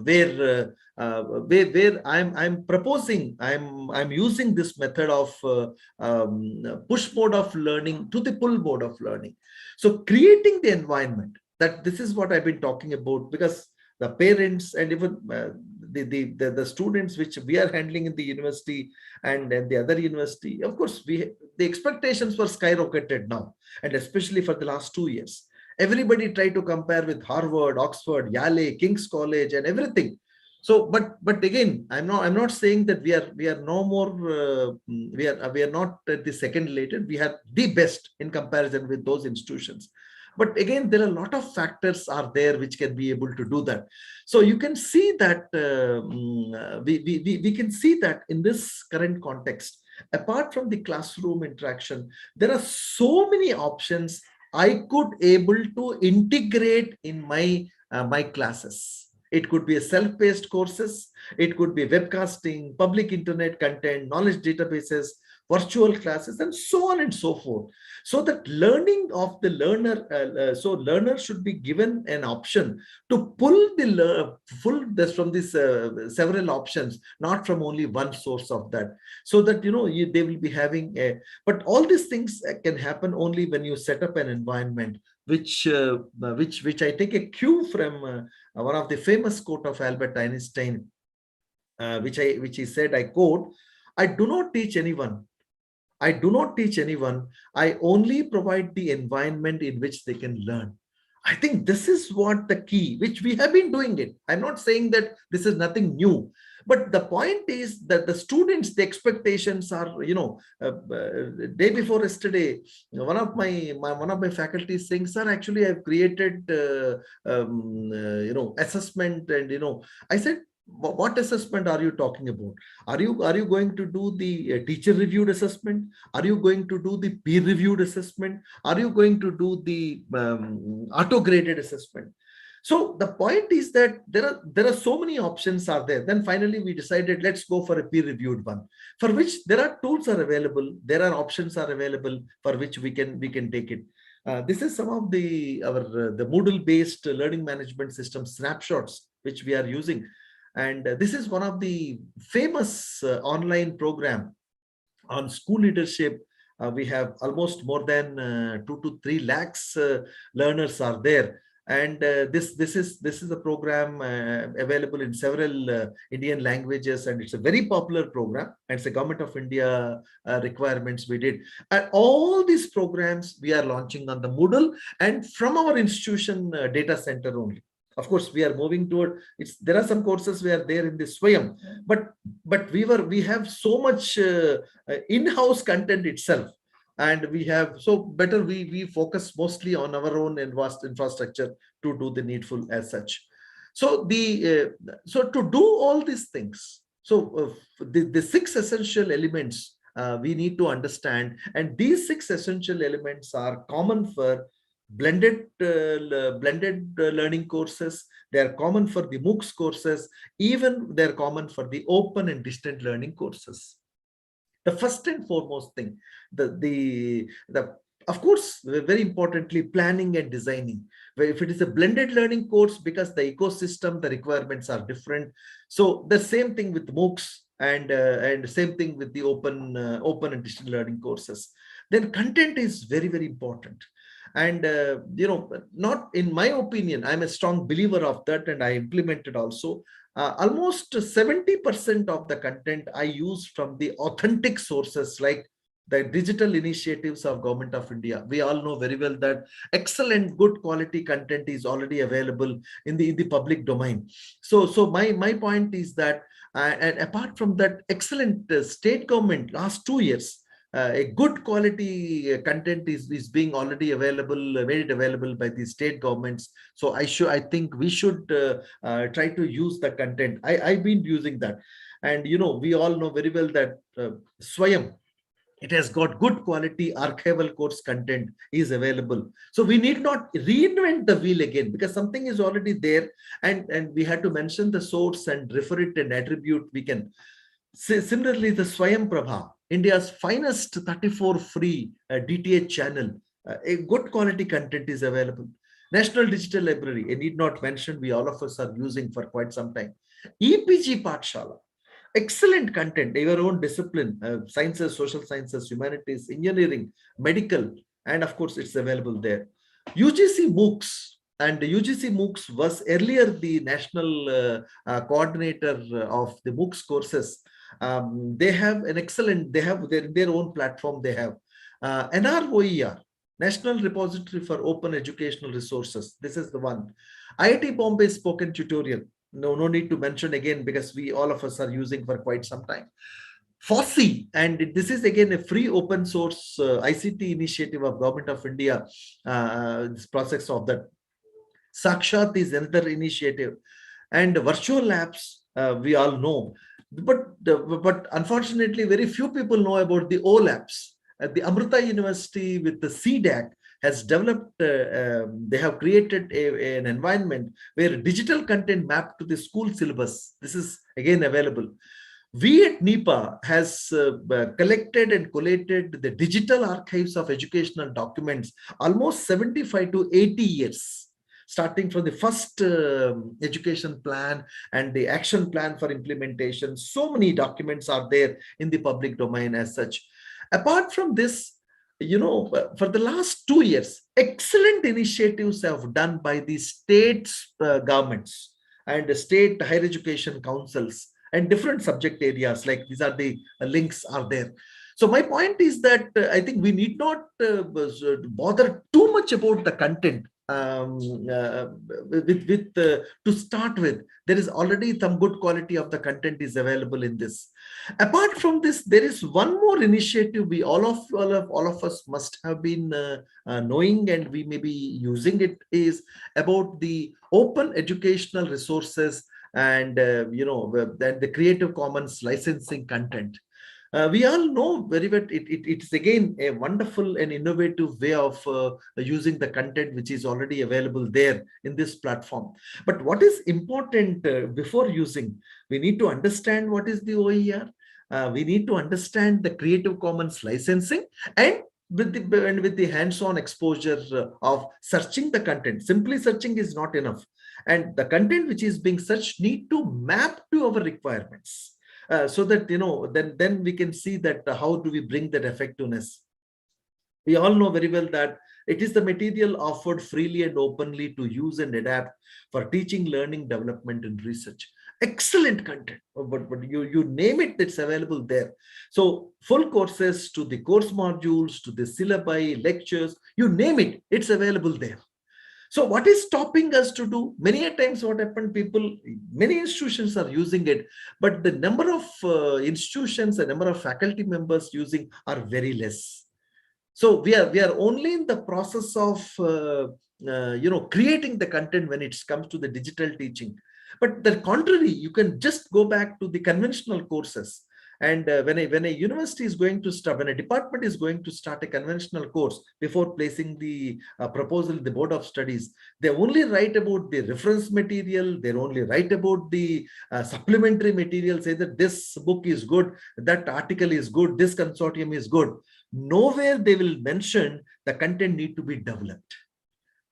where I'm proposing, I'm using this method of push mode of learning to the pull mode of learning. So creating the environment, that this is what I've been talking about, because the parents and even the students which we are handling in the university and the other university, of course, the expectations were skyrocketed now, and especially for the last 2 years. Everybody tried to compare with Harvard, Oxford, Yale, King's College, and everything. So, but again, I'm not saying that we are no more we are not at the second later. We are the best in comparison with those institutions. But again, there are a lot of factors are there which can be able to do that. So you can see that we can see that in this current context, apart from the classroom interaction, there are so many options I could able to integrate in my classes. It could be a self-paced courses. It could be webcasting, public internet content, knowledge databases, virtual classes, and so on and so forth. So that learning of the learner, so learner should be given an option to pull full this from these several options, not from only one source of that. So that they will be having a. But all these things can happen only when you set up an environment which I take a cue from one of the famous quote of Albert Einstein, which he said, I quote, "I do not teach anyone. I do not teach anyone. I only provide the environment in which they can learn." I think this is what the key, which we have been doing it. I'm not saying that this is nothing new, but the point is that the students, the expectations are, day before yesterday, one of my faculty saying, "Sir, actually, I've created, assessment," and I said, What assessment are you talking about? Are you going to do the teacher reviewed assessment? Are you going to do the peer reviewed assessment? Are you going to do the auto graded assessment?" So the point is that there are so many options are there. Then finally we decided, let's go for a peer reviewed one, for which there are tools are available, there are options are available for which we can take it. This is some of the Moodle based learning management system snapshots which we are using. And this is one of the famous online program on school leadership. We have almost more than 2 to 3 lakhs learners are there. And this is a program available in several Indian languages, and it's a very popular program. And it's a Government of India requirements we did. And all these programs we are launching on the Moodle and from our institution data center only. Of course, we are moving toward it's. There are some courses where there in the Swayam, but we have so much in-house content itself, and we have so better we focus mostly on our own vast infrastructure to do the needful as such. So so to do all these things, so the 6 essential elements we need to understand, and these 6 essential elements are common for blended learning courses. They are common for the MOOCs courses. Even they're common for the open and distant learning courses. The first and foremost thing, the of course, very importantly, planning and designing. Where if it is a blended learning course, because the ecosystem, the requirements are different. So the same thing with MOOCs and same thing with the open and distant learning courses. Then content is very, very important. And not in my opinion, I'm a strong believer of that, and I implemented also. Almost 70% of the content I use from the authentic sources, like the digital initiatives of Government of India. We all know very well that excellent, good quality content is already available in the public domain. So my point is that, and apart from that, excellent state government last 2 years. A good quality content is being already available, made available by the state governments. So I think we should try to use the content. I've been using that, and we all know very well that Swayam, it has got good quality archival course content is available. So we need not reinvent the wheel again, because something is already there, and we had to mention the source and refer it and attribute. We can. Similarly, the Swayam Prabha, India's finest 34 free DTH channel, a good quality content is available. National Digital Library, I need not mention, we all of us are using for quite some time. EPG Pathshala, excellent content, your own discipline, sciences, social sciences, humanities, engineering, medical, and of course, it's available there. UGC MOOCs, and the UGC MOOCs was earlier the national coordinator of the MOOCs courses. They have an excellent, they have their own platform. They have NROER, National Repository for Open Educational Resources. This is the one. IIT Bombay Spoken Tutorial. no need to mention again, because we all of us are using for quite some time. FOSSEE, and this is again a free open source ICT initiative of Government of India. This process of that. Sakshat is another initiative, and virtual labs, we all know, but unfortunately very few people know about the O labs. At the Amrita University with the CDAC has developed, they have created an environment where digital content mapped to the school syllabus. This is again available. We at NIEPA has collected and collated the digital archives of educational documents almost 75 to 80 years, starting from the first education plan and the action plan for implementation. So many documents are there in the public domain as such. Apart from this, for the last 2 years, excellent initiatives have done by the state governments and the state higher education councils and different subject areas. Like these are the links are there. So my point is that I think we need not bother too much about the content. To start with, there is already some good quality of the content is available in this. Apart from this, there is one more initiative we all of us must have been knowing, and we may be using it, is about the open educational resources and the Creative Commons licensing content. We all know very well it's again a wonderful and innovative way of using the content which is already available there in this platform. But what is important before using, we need to understand what is the OER. We need to understand the Creative Commons licensing, and with the hands-on exposure of searching the content. Simply searching is not enough, and the content which is being searched need to map to our requirements. So that then we can see that how do we bring that effectiveness. We all know very well that it is the material offered freely and openly to use and adapt for teaching, learning, development, and research. Excellent content, but you name it, it's available there. So full courses to the course modules to the syllabi, lectures, you name it, it's available there. So what is stopping us to do? Many a times what happened, many institutions are using it, but the number of institutions, the number of faculty members using are very less. So we are only in the process of creating the content when it comes to the digital teaching. But the contrary, you can just go back to the conventional courses. And when a university is going to start, when a department is going to start a conventional course, before placing the proposal in the Board of Studies, they only write about the reference material, they only write about the supplementary material, say that this book is good, that article is good, this consortium is good. Nowhere they will mention the content need to be developed.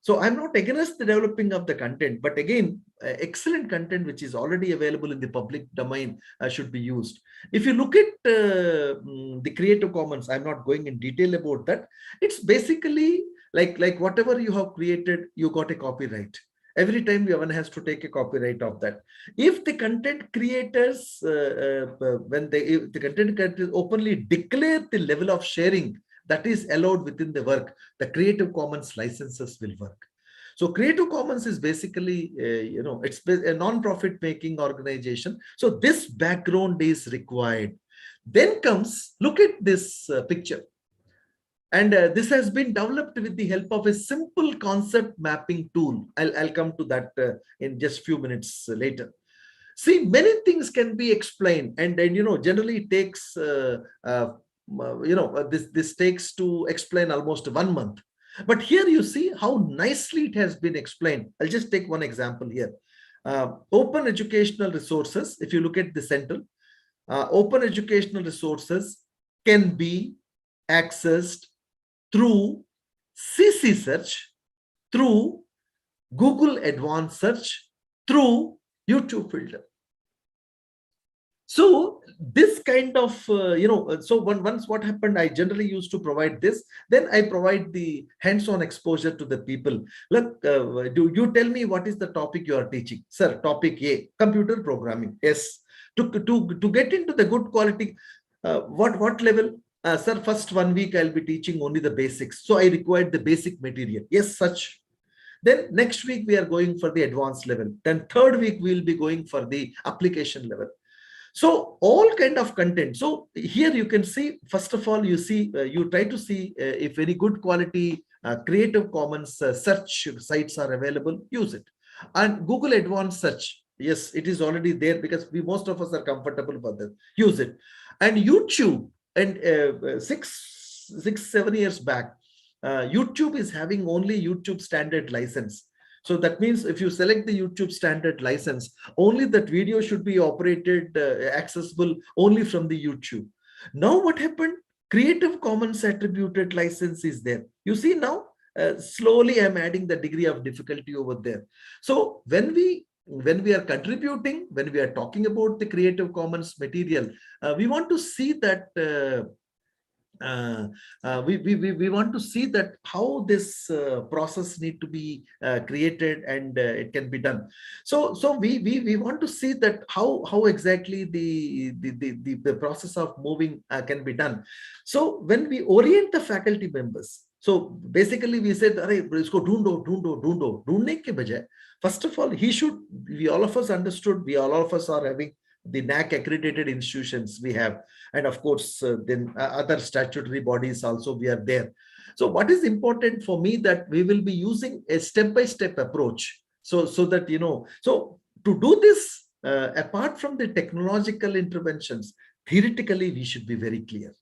So I'm not against the developing of the content, but again, excellent content which is already available in the public domain should be used. If you look at the Creative Commons, I'm not going in detail about that. It's basically like whatever you have created, you got a copyright. Every time one has to take a copyright of that. If the content creators, if the content creators openly declare the level of sharing that is allowed within the work, the Creative Commons licenses will work. So Creative Commons is basically, it's a non-profit making organization. So this background is required. Then comes, look at this picture. And this has been developed with the help of a simple concept mapping tool. I'll come to that in just few minutes later. See, many things can be explained, and generally it takes this takes to explain almost 1 month. But here you see how nicely it has been explained. I'll just take one example here. Open educational resources, if you look at the center, open educational resources can be accessed through CC search, through Google Advanced Search, through YouTube filter. So this kind of, so once what happened, I generally used to provide this, then I provide the hands-on exposure to the people. Look, do you tell me what is the topic you are teaching? Sir, topic A, computer programming. Yes. To get into the good quality, what level? Sir, first 1 week I'll be teaching only the basics. So I required the basic material. Yes, such. Then next week we are going for the advanced level. Then third week we will be going for the application level. So all kind of content. So here you can see, first of all, you see, you try to see if any good quality Creative Commons search sites are available, use it. And Google Advanced Search, yes, it is already there because most of us are comfortable for that. Use it. And YouTube, and 7 years back, YouTube is having only YouTube standard license. So that means if you select the YouTube standard license, only that video should be operated, accessible only from the YouTube. Now what happened? Creative Commons attributed license is there. You see now, slowly I'm adding the degree of difficulty over there. So when we are contributing, when we are talking about the Creative Commons material, we want to see that we want to see that how this process need to be created, and it can be done. So we want to see that how exactly the process of moving can be done. So when we orient the faculty members, so basically we said, isko dhoonde ke bajaye, first of all, we all of us understood, we all of us are having the NAC accredited institutions we have, and of course then other statutory bodies also we are there. So what is important for me, that we will be using a step-by-step approach, so that so to do this, apart from the technological interventions, theoretically we should be very clear.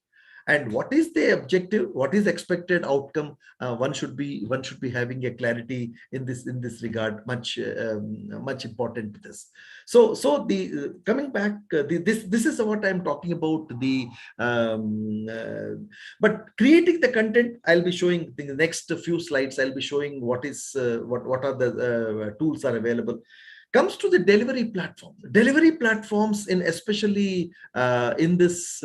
And what is the objective, what is expected outcome, one should be having a clarity in this regard, much important to this. So the coming back, this is what I'm talking about, the but creating the content, I'll be showing the next few slides. I'll be showing what are the tools are available. Comes to the delivery platforms, in especially in this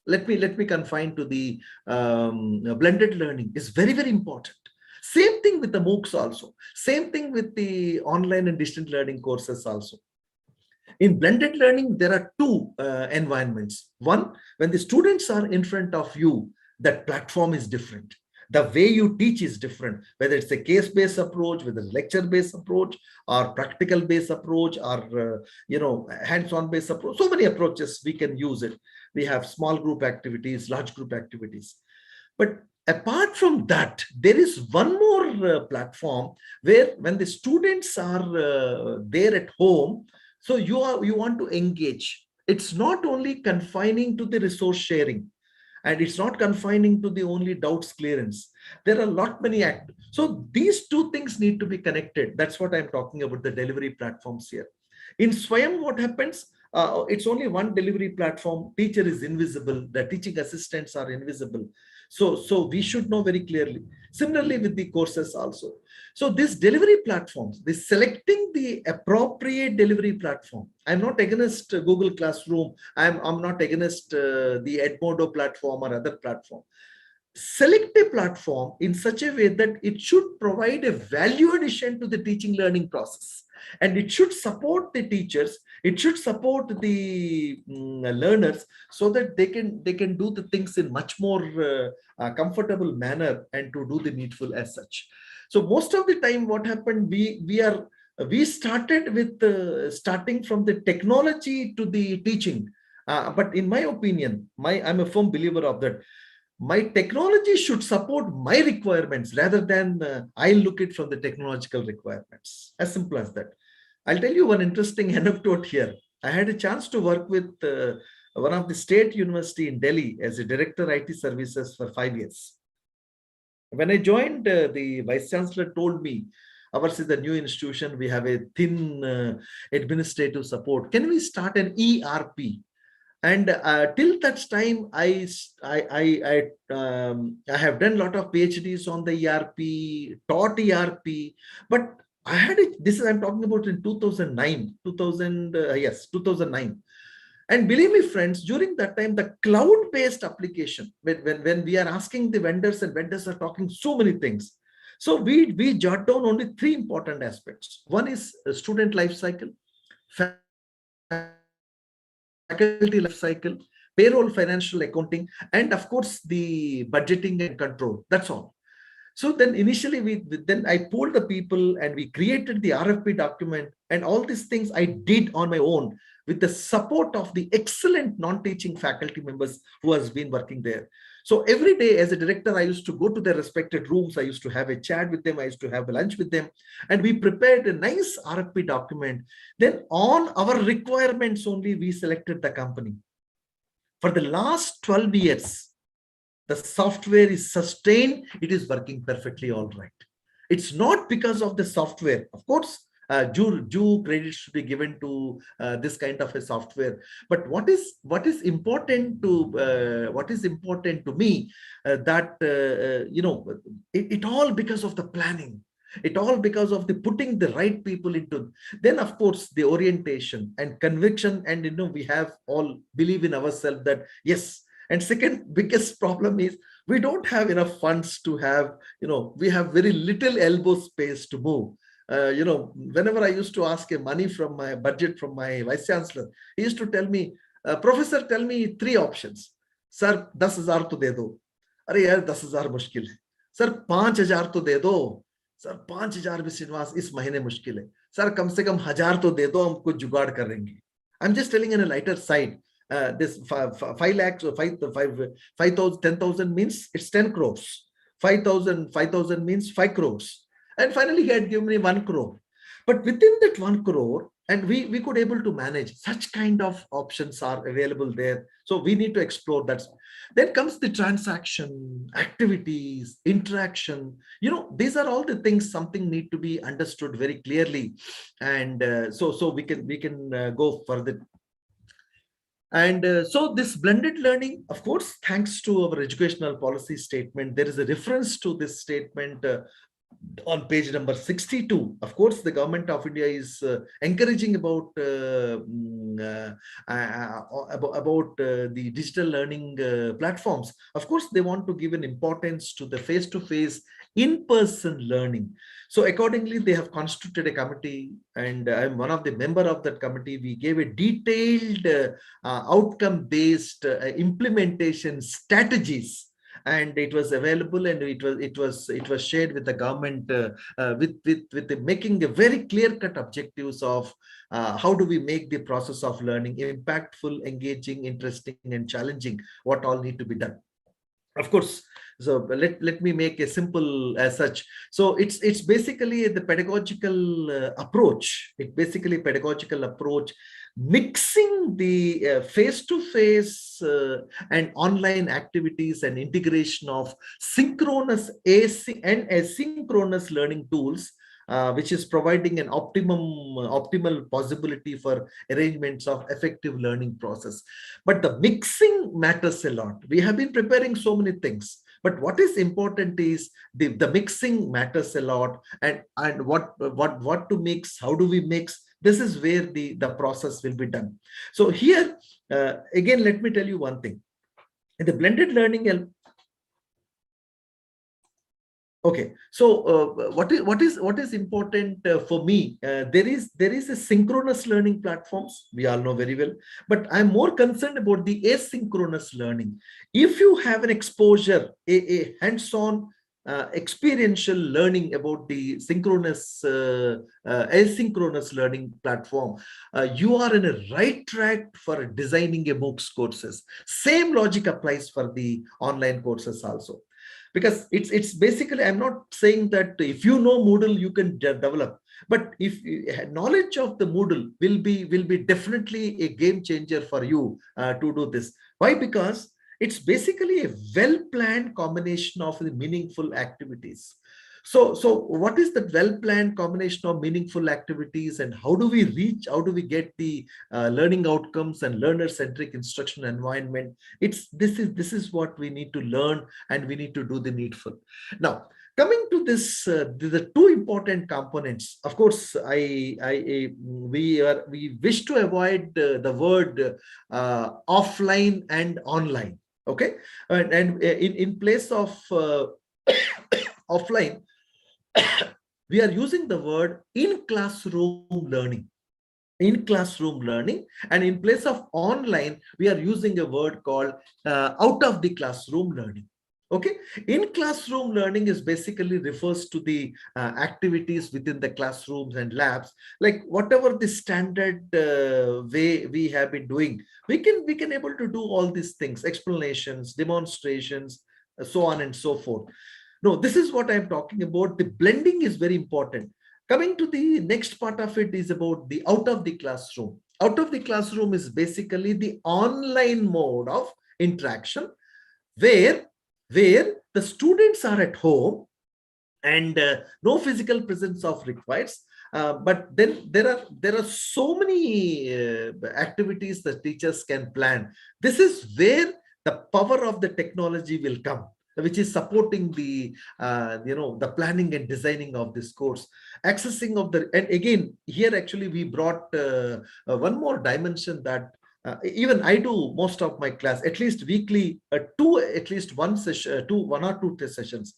let me confine to the blended learning, is very, very important. Same thing with the MOOCs also. Same thing with the online and distant learning courses also. In blended learning, there are two environments. One, when the students are in front of you, that platform is different. The way you teach is different, whether it's a case-based approach, whether it's lecture-based approach, or practical-based approach, or hands-on based approach. So many approaches we can use it. We have small group activities, large group activities. But apart from that, there is one more platform where when the students are there at home, so you want to engage. It's not only confining to the resource sharing, and it's not confining to the only doubts clearance. There are a lot many acts. So these two things need to be connected. That's what I'm talking about, the delivery platforms here. In Swayam, what happens? It's only one delivery platform. Teacher is invisible. The teaching assistants are invisible. So we should know very clearly. Similarly with the courses also. So these delivery platforms, the selecting the appropriate delivery platform. I'm not against Google Classroom. I'm not against the Edmodo platform or other platform. Select a platform in such a way that it should provide a value addition to the teaching learning process, and it should support the teachers, it should support the learners, so that they can do the things in much more comfortable manner and to do the needful as such. So most of the time what happened, we started with starting from the technology to the teaching, but in my opinion, I'm a firm believer of that. My technology should support my requirements rather than I look it from the technological requirements. As simple as that. I'll tell you one interesting anecdote here. I had a chance to work with one of the state university in Delhi as a director IT services for 5 years. When I joined, the vice chancellor told me, ours is a new institution. We have a thin administrative support. Can we start an ERP? And till that time, I have done a lot of PhDs on the ERP, taught ERP, but I had it. This is, I'm talking about in 2009, 2009. And believe me, friends, during that time, the cloud-based application, when we are asking the vendors, and vendors are talking so many things. So we jot down only 3 important aspects. One is student life cycle, faculty life cycle, payroll, financial accounting, and of course the budgeting and control. That's all. So then initially then I pulled the people and we created the RFP document, and all these things I did on my own with the support of the excellent non-teaching faculty members who has been working there. So every day as a director, I used to go to their respected rooms. I used to have a chat with them. I used to have a lunch with them, and we prepared a nice RFP document. Then on our requirements only, we selected the company. For the last 12 years, the software is sustained. It is working perfectly all right. It's not because of the software. Of course, due credit should be given to this kind of a software. But what is important to me, that it all because of the planning. It all because of the putting the right people into. Then of course the orientation and conviction, and we have all believe in ourselves that yes. And second biggest problem is we don't have enough funds to have, we have very little elbow space to move. Whenever I used to ask money from my budget from my vice chancellor, he used to tell me, Professor, tell me 3 options. Sir, 10,000 to de do. Arey yaar, 10,000 मुश्किल है. Sir, 5,000 to de do. Sir, 5,000 भी Srinivas इस महीने मुश्किल है. Sir, कम से कम 1,000 तो दे दो, हम कुछ जुगाड़ करेंगे. I'm just telling in a lighter side. This 5 lakhs or 5,000, 10,000 means it's 10 crores. 5,000 means 5 crores. And finally, he had given me 1 crore. But within that 1 crore, and we could able to manage, such kind of options are available there. So we need to explore that. Then comes the transaction, activities, interaction. These are all the things, something need to be understood very clearly. And so we can go further. And so this blended learning, of course, thanks to our educational policy statement, there is a reference to this statement on page number 62. Of course, the government of India is encouraging about the digital learning platforms. Of course, they want to give an importance to the face-to-face in-person learning. So accordingly, they have constituted a committee, and I'm one of the member of that committee. We gave a detailed outcome-based implementation strategies, and it was available, and it was shared with the government with making a very clear-cut objectives of how do we make the process of learning impactful, engaging, interesting, and challenging. What all need to be done. Of course, so let me make a simple as such. So it's basically the pedagogical approach. It basically pedagogical approach, mixing the face-to-face and online activities and integration of synchronous and asynchronous learning tools, which is providing an optimal possibility for arrangements of effective learning process. But the mixing matters a lot. We have been preparing so many things, but what is important is the mixing matters a lot, and what to mix, how do we mix. This is where the process will be done. So here again, let me tell you one thing. In the blended learning, okay, so what is important for me? There is a synchronous learning platforms. We all know very well, but I'm more concerned about the asynchronous learning. If you have an exposure, a hands-on experiential learning about the synchronous asynchronous learning platform, you are in a right track for designing a MOOCs courses. Same logic applies for the online courses also. Because it's basically, I'm not saying that if you know Moodle, you can develop, but if knowledge of the Moodle will be definitely a game changer for you to do this. Why? Because it's basically a well-planned combination of the meaningful activities. So what is the well-planned combination of meaningful activities, and how do we get the learning outcomes and learner-centric instruction environment? This is what we need to learn, and we need to do the needful. Now, coming to this, the 2 important components. Of course, we wish to avoid the word offline and online. Okay, and in place of offline, we are using the word in classroom learning. In classroom learning, and in place of online, we are using a word called out of the classroom learning. Okay, in classroom learning is basically refers to the activities within the classrooms and labs, like whatever the standard way we have been doing. We can able to do all these things, explanations, demonstrations, so on and so forth. No, this is what I'm talking about. The blending is very important. Coming to the next part of it is about the out of the classroom. Out of the classroom is basically the online mode of interaction, where the students are at home and no physical presence of requires, but then there are so many activities that teachers can plan. This is where the power of the technology will come, which is supporting the the planning and designing of this course, accessing of the. And again, here actually we brought one more dimension, that even I do most of my class at least weekly, at least one session, one or two test sessions.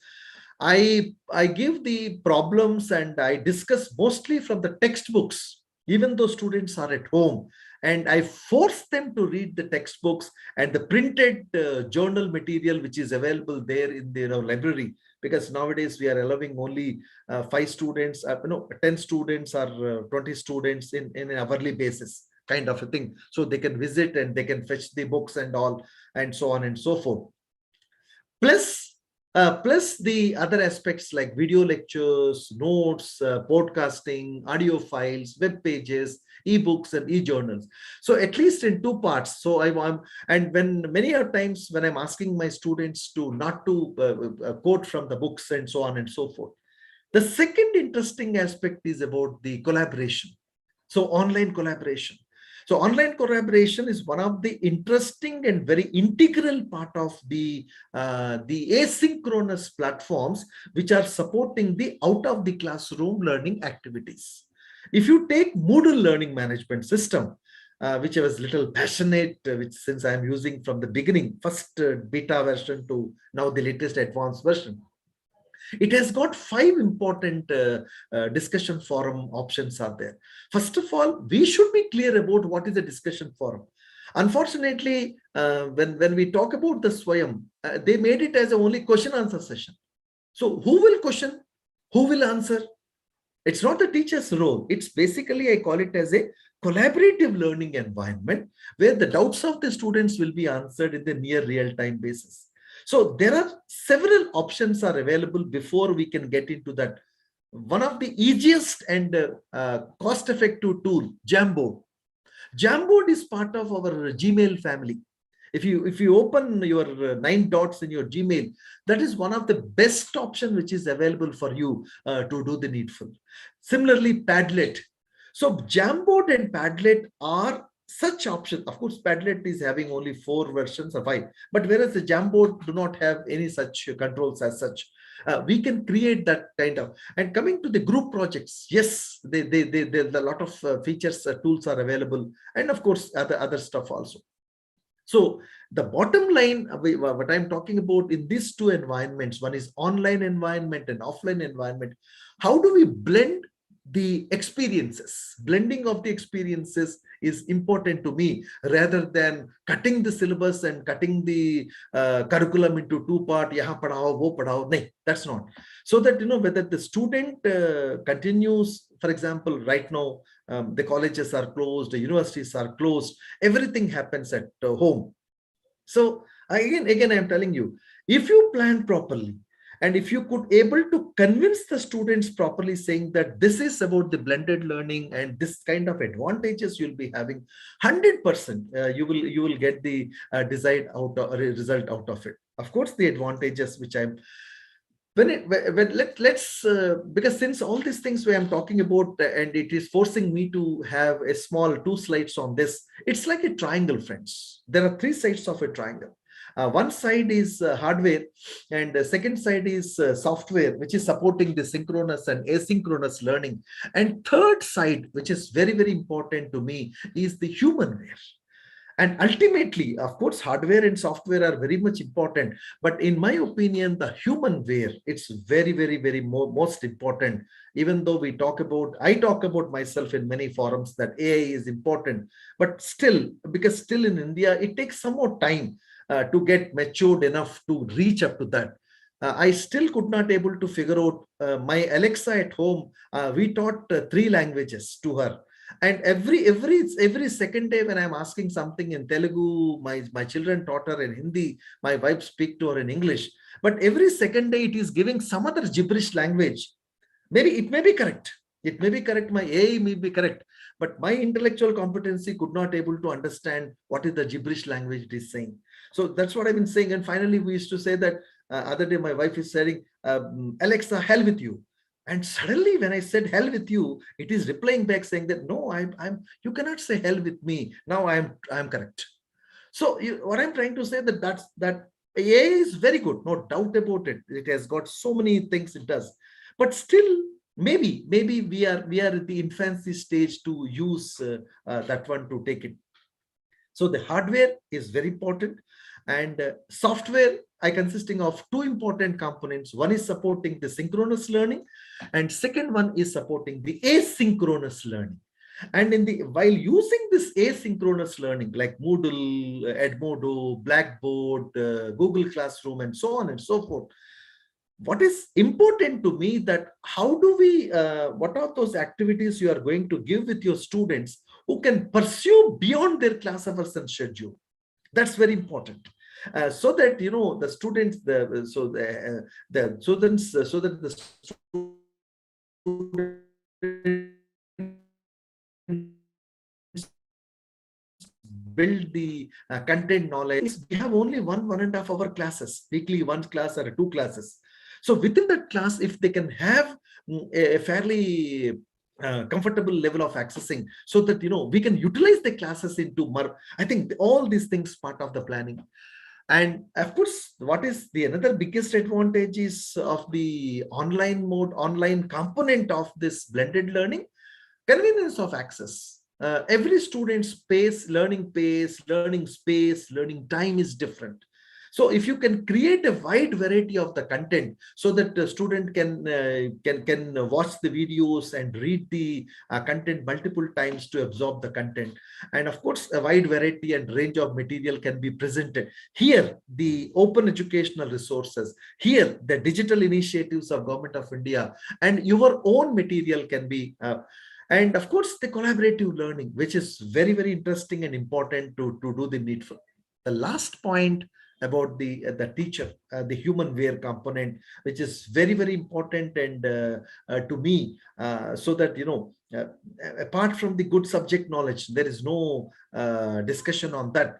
I give the problems and I discuss mostly from the textbooks, even though students are at home, and I force them to read the textbooks and the printed journal material which is available there in their library, because nowadays we are allowing only 5 students, 10 students or 20 students in an hourly basis kind of a thing, so they can visit and they can fetch the books and all, and so on and so forth. Plus the other aspects like video lectures, notes, podcasting, audio files, web pages, ebooks, and e-journals. So at least in two parts. So I want, and when many a times when I'm asking my students to not to quote from the books and so on and so forth. The second interesting aspect is about the collaboration. So online collaboration. So online collaboration is one of the interesting and very integral part of the asynchronous platforms which are supporting the out of the classroom learning activities. If you take Moodle learning management system, which I was little passionate, which since I'm using from the beginning, first beta version to now the latest advanced version. It has got 5 important discussion forum options are there. First of all, we should be clear about what is a discussion forum. Unfortunately, when we talk about the Swayam, they made it as a only question answer session. So who will question? Who will answer? It's not the teacher's role. It's basically, I call it as a collaborative learning environment where the doubts of the students will be answered in the near real-time basis. So there are several options are available before we can get into that. One of the easiest and cost-effective tool, Jamboard. Jamboard is part of our Gmail family. If you open your 9 dots in your Gmail, that is one of the best option which is available for you to do the needful. Similarly, Padlet. So Jamboard and Padlet are such options. Of course, Padlet is having only 4 versions of 5, but whereas the Jamboard do not have any such controls as such. We can create that kind of. And coming to the group projects, yes, a lot of features, tools are available, and of course other stuff also. So the bottom line, what I'm talking about in these 2 environments, one is online environment and offline environment. How do we blend the experiences? Blending of the experiences is important to me, rather than cutting the syllabus and cutting the curriculum into 2 parts. Yahan padhao, wo padhao. No, that's not. So that whether the student continues. For example, right now the colleges are closed, the universities are closed. Everything happens at home. So again, I am telling you, if you plan properly, and if you could able to convince the students properly, saying that this is about the blended learning and this kind of advantages you'll be having, 100% you will get the desired result out of it. Of course, the advantages which I'm let's because since all these things where I'm talking about and it is forcing me to have a small 2 slides on this, it's like a triangle, friends. There are 3 sides of a triangle. One side is hardware, and the second side is software, which is supporting the synchronous and asynchronous learning. And third side, which is very, very important to me, is the humanware. And ultimately, of course, hardware and software are very much important. But in my opinion, the humanware, it's very, very, very most important. Even though I talk about myself in many forums that AI is important, but still, because still in India, it takes some more time. to get matured enough to reach up to that. I still could not able to figure out my Alexa at home. We taught 3 languages to her. And every second day when I'm asking something in Telugu, my children taught her in Hindi, my wife speak to her in English. But every second day it is giving some other gibberish language. Maybe it may be correct. It may be correct. My AI may be correct. But my intellectual competency could not able to understand what is the gibberish language it is saying. So that's what I've been saying. And finally, we used to say that other day my wife is saying, Alexa, hell with you. And suddenly when I said hell with you, it is replying back saying that, no, you cannot say hell with me. Now I'm correct. So what I'm trying to say that AI is very good, no doubt about it. It has got so many things it does, but still maybe we are at the infancy stage to use that one to take it. So the hardware is very important, and software consisting of 2 important components. One is supporting the synchronous learning, and second one is supporting the asynchronous learning. And while using this asynchronous learning like Moodle, Edmodo, Blackboard, Google Classroom, and so on and so forth, what is important to me that how do we, what are those activities you are going to give with your students who can pursue beyond their class hours and schedule? That's very important. So that the students, so that the students build the content knowledge. We have only 1.5 hour classes, weekly 1 class or 2 classes. So within that class, if they can have a fairly comfortable level of accessing, so that we can utilize the classes into more, I think all these things part of the planning. And of course, what is the another biggest advantage is of the online component of this blended learning? Convenience of access. Every student's learning space, learning time is different. So if you can create a wide variety of the content so that the student can watch the videos and read the content multiple times to absorb the content. And of course, a wide variety and range of material can be presented. Here, the open educational resources, here, the digital initiatives of Government of India, and your own material can be and of course, the collaborative learning, which is very, very interesting and important to do the needful. The last point about the teacher, the human wear component, which is very, very important and to me, so that, apart from the good subject knowledge, there is no discussion on that.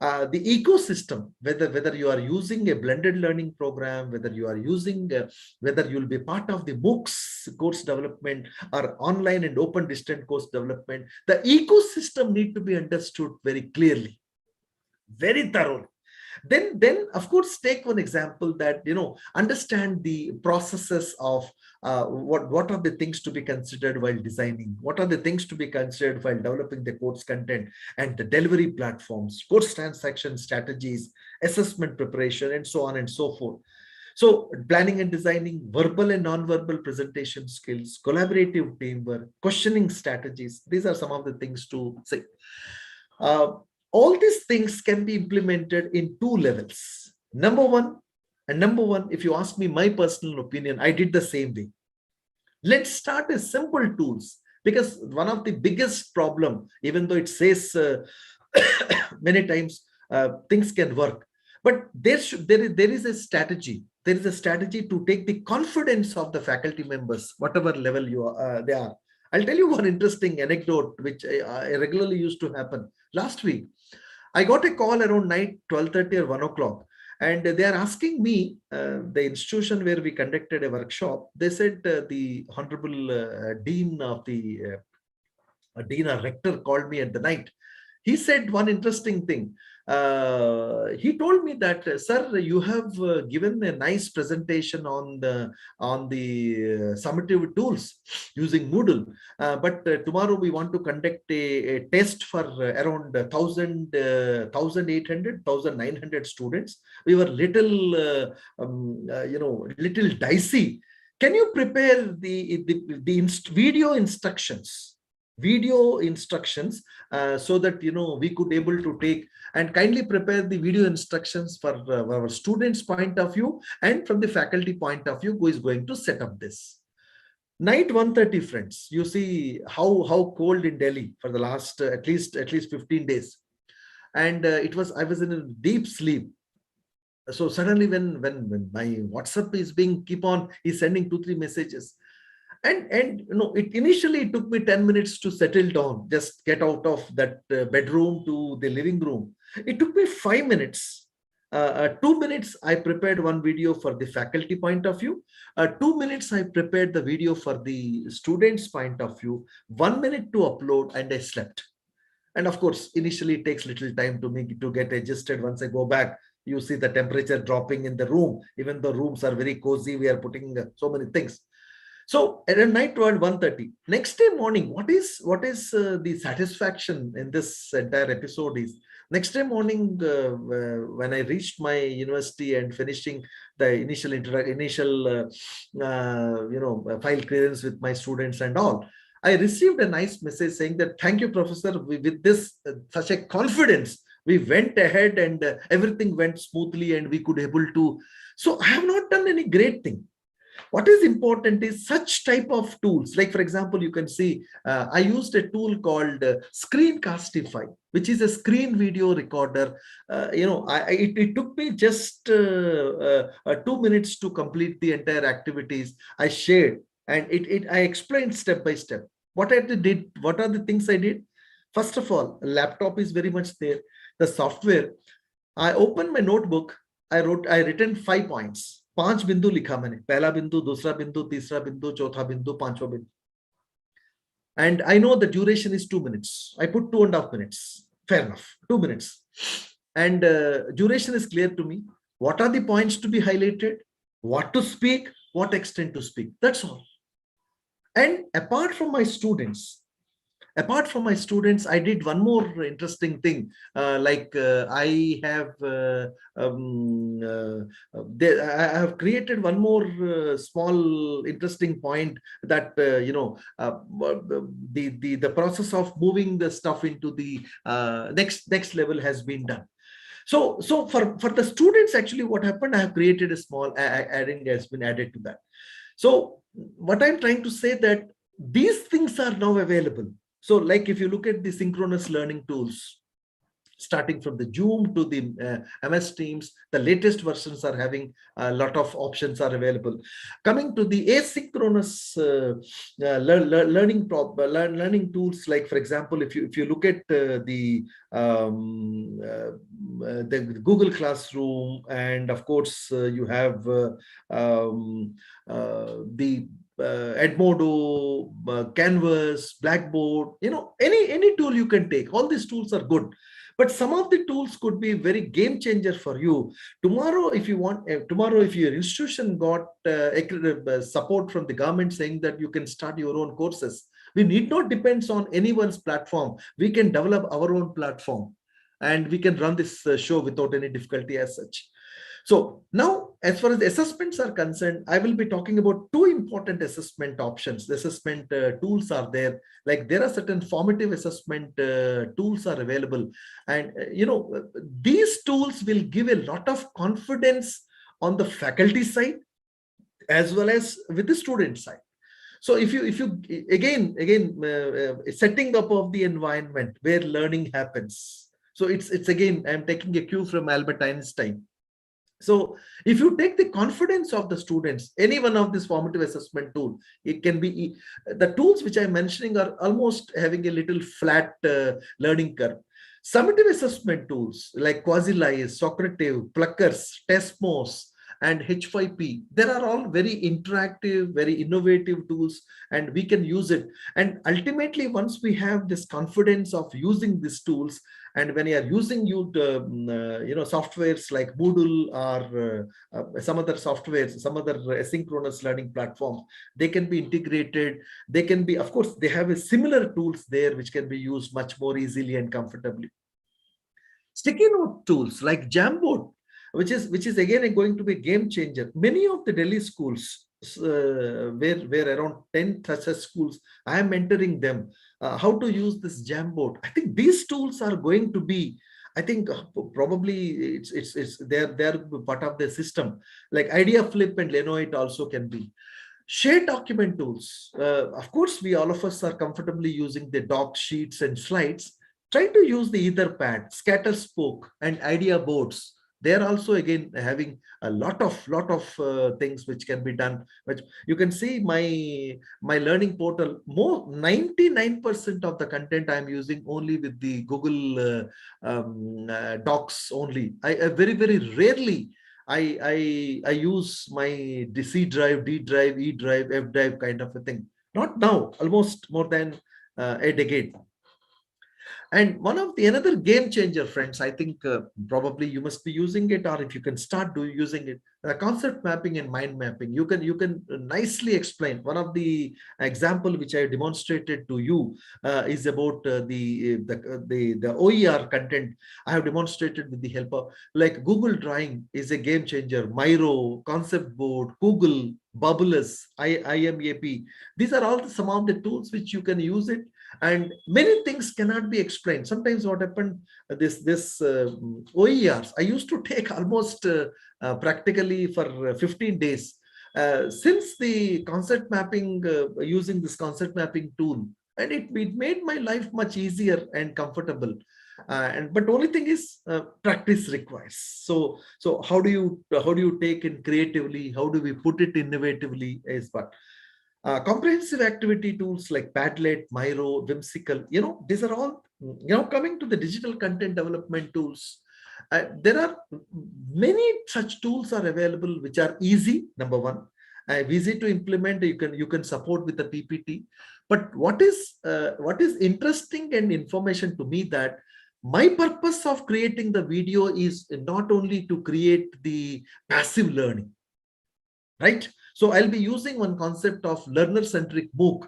The ecosystem, whether you are using a blended learning program, whether you are using, whether you'll be part of the MOOCs course development or online and open distance course development, the ecosystem need to be understood very clearly, very thoroughly. Then of course, take one example that, understand the processes of what are the things to be considered while designing, what are the things to be considered while developing the course content and the delivery platforms, course transaction strategies, assessment preparation, and so on and so forth. So planning and designing, verbal and non-verbal presentation skills, collaborative teamwork, questioning strategies. These are some of the things to say. All these things can be implemented in 2 levels. Number one, if you ask me my personal opinion, I did the same way. Let's start with simple tools, because one of the biggest problem, even though it says many times things can work, but there is a strategy. There is a strategy to take the confidence of the faculty members, whatever level they are. I'll tell you one interesting anecdote which I regularly used to happen. Last week, I got a call around night 12:30 or 1 o'clock, and they are asking me, the institution where we conducted a workshop, they said the Honorable Dean of the Dean or Rector called me at the night. He said one interesting thing. He told me that, sir, you have given a nice presentation on the summative tools using Moodle, but tomorrow we want to conduct a test for around 1,800 students. We were little dicey. Can you prepare the video instructions video instructions, so that we could able to take and kindly prepare the video instructions for our students point of view and from the faculty point of view who is going to set up this. Night 1:30, friends, you see how cold in Delhi for the last at least 15 days, and I was in a deep sleep. So suddenly when my WhatsApp is being keep on is sending 2 3 messages, and it initially took me 10 minutes to settle down, just get out of that bedroom to the living room. It took me 5 minutes. 2 minutes I prepared one video for the faculty point of view. 2 minutes I prepared the video for the students point of view. 1 minute to upload, and I slept. And of course, initially it takes little time to make to get adjusted. Once I go back, you see the temperature dropping in the room. Even though rooms are very cozy, we are putting so many things. So at night around 1:30, next day morning, what is the satisfaction in this entire episode is next day morning, when I reached my university and finishing the initial file clearance with my students and all, I received a nice message saying that thank you, Professor. With this such a confidence, we went ahead and everything went smoothly and we could able to. So I have not done any great thing. What is important is such type of tools. Like for example, you can see I used a tool called Screencastify, which is a screen video recorder. It took me just 2 minutes to complete the entire activities I shared, and I explained step by step what I did. What are the things I did? First of all, laptop is very much there. The software. I opened my notebook. I written 5 points. 5 बिंदु लिखा मैंने, पहला बिंदु, दूसरा बिंदु, तीसरा बिंदु, चौथा बिंदु, पांचवा बिंदु. And I know the duration is 2 minutes. I put 2.5 minutes. Fair enough. 2 minutes. And duration is clear to me. What are the points to be highlighted? What to speak? What extent to speak? That's all. And apart from my students, I did one more interesting thing. I have created one more small interesting point that the process of moving the stuff into the next level has been done. So for the students, actually, what happened? I have created a small adding has been added to that. So what I'm trying to say that these things are now available. So like if you look at the synchronous learning tools, starting from the Zoom to the MS Teams, the latest versions are having a lot of options are available. Coming to the asynchronous learning tools, like for example, if you look at the Google Classroom, and of course you have the Edmodo, Canvas, Blackboard, any tool you can take. All these tools are good. But some of the tools could be very game changer for you. Tomorrow, if your institution got support from the government saying that you can start your own courses, we need not depend on anyone's platform. We can develop our own platform and we can run this show without any difficulty as such. So now, as far as the assessments are concerned, I will be talking about 2 important assessment options. The assessment tools are there. Like there are certain formative assessment tools are available. And, these tools will give a lot of confidence on the faculty side as well as with the student side. So if you again setting up of the environment where learning happens. So it's again, I'm taking a cue from Albert Einstein. So if you take the confidence of the students, any one of this formative assessment tool, it can be, the tools which I'm mentioning are almost having a little flat learning curve. Summative assessment tools like Quasi-Lies, Socrative, Pluckers, Testmos, and H5P, there are all very interactive, very innovative tools, and we can use it. And ultimately, once we have this confidence of using these tools, and when you are using softwares like Moodle or some other softwares, some other asynchronous learning platforms, they can be integrated. They can be, of course, they have a similar tools there which can be used much more easily and comfortably. Sticky note tools like Jamboard, which is again going to be a game changer. Many of the Delhi schools, where around 10 such schools, I am mentoring them how to use this Jamboard. I think these tools are going to be, I think probably it's they're part of the system. Like Idea Flip and Leno, it also can be. Shared document tools. Of course, we all of us are comfortably using the doc sheets and slides. Try to use the Etherpad, Scatter Spoke, and Idea boards. They are also again having a lot of things which can be done. Which you can see my learning portal. More 99% of the content I am using only with the Google Docs only. I very rarely I use my C drive, D drive, E drive, F drive kind of a thing. Not now, almost more than a decade. And one of the another game changer, friends, I think probably you must be using it, or if you can start using it, concept mapping and mind mapping. You can nicely explain. One of the example which I demonstrated to you is about the OER content. I have demonstrated with the help of like Google Drawing is a game changer. Miro, Concept Board, Google, Bubbles, IMAP. These are all some of the tools which you can use it, and many things cannot be explained. Sometimes what happened, this OERs I used to take almost practically for 15 days since the concept mapping, using this concept mapping tool, and it made my life much easier and comfortable. But only thing is practice requires. So how do you take it creatively, how do we put it innovatively is what comprehensive activity tools like Padlet, Miro, Whimsical, these are all, coming to the digital content development tools. There are many such tools are available which are easy, number one, easy to implement. You can support with the PPT. But what is interesting and information to me, that my purpose of creating the video is not only to create the passive learning, right? So I'll be using one concept of learner-centric MOOC,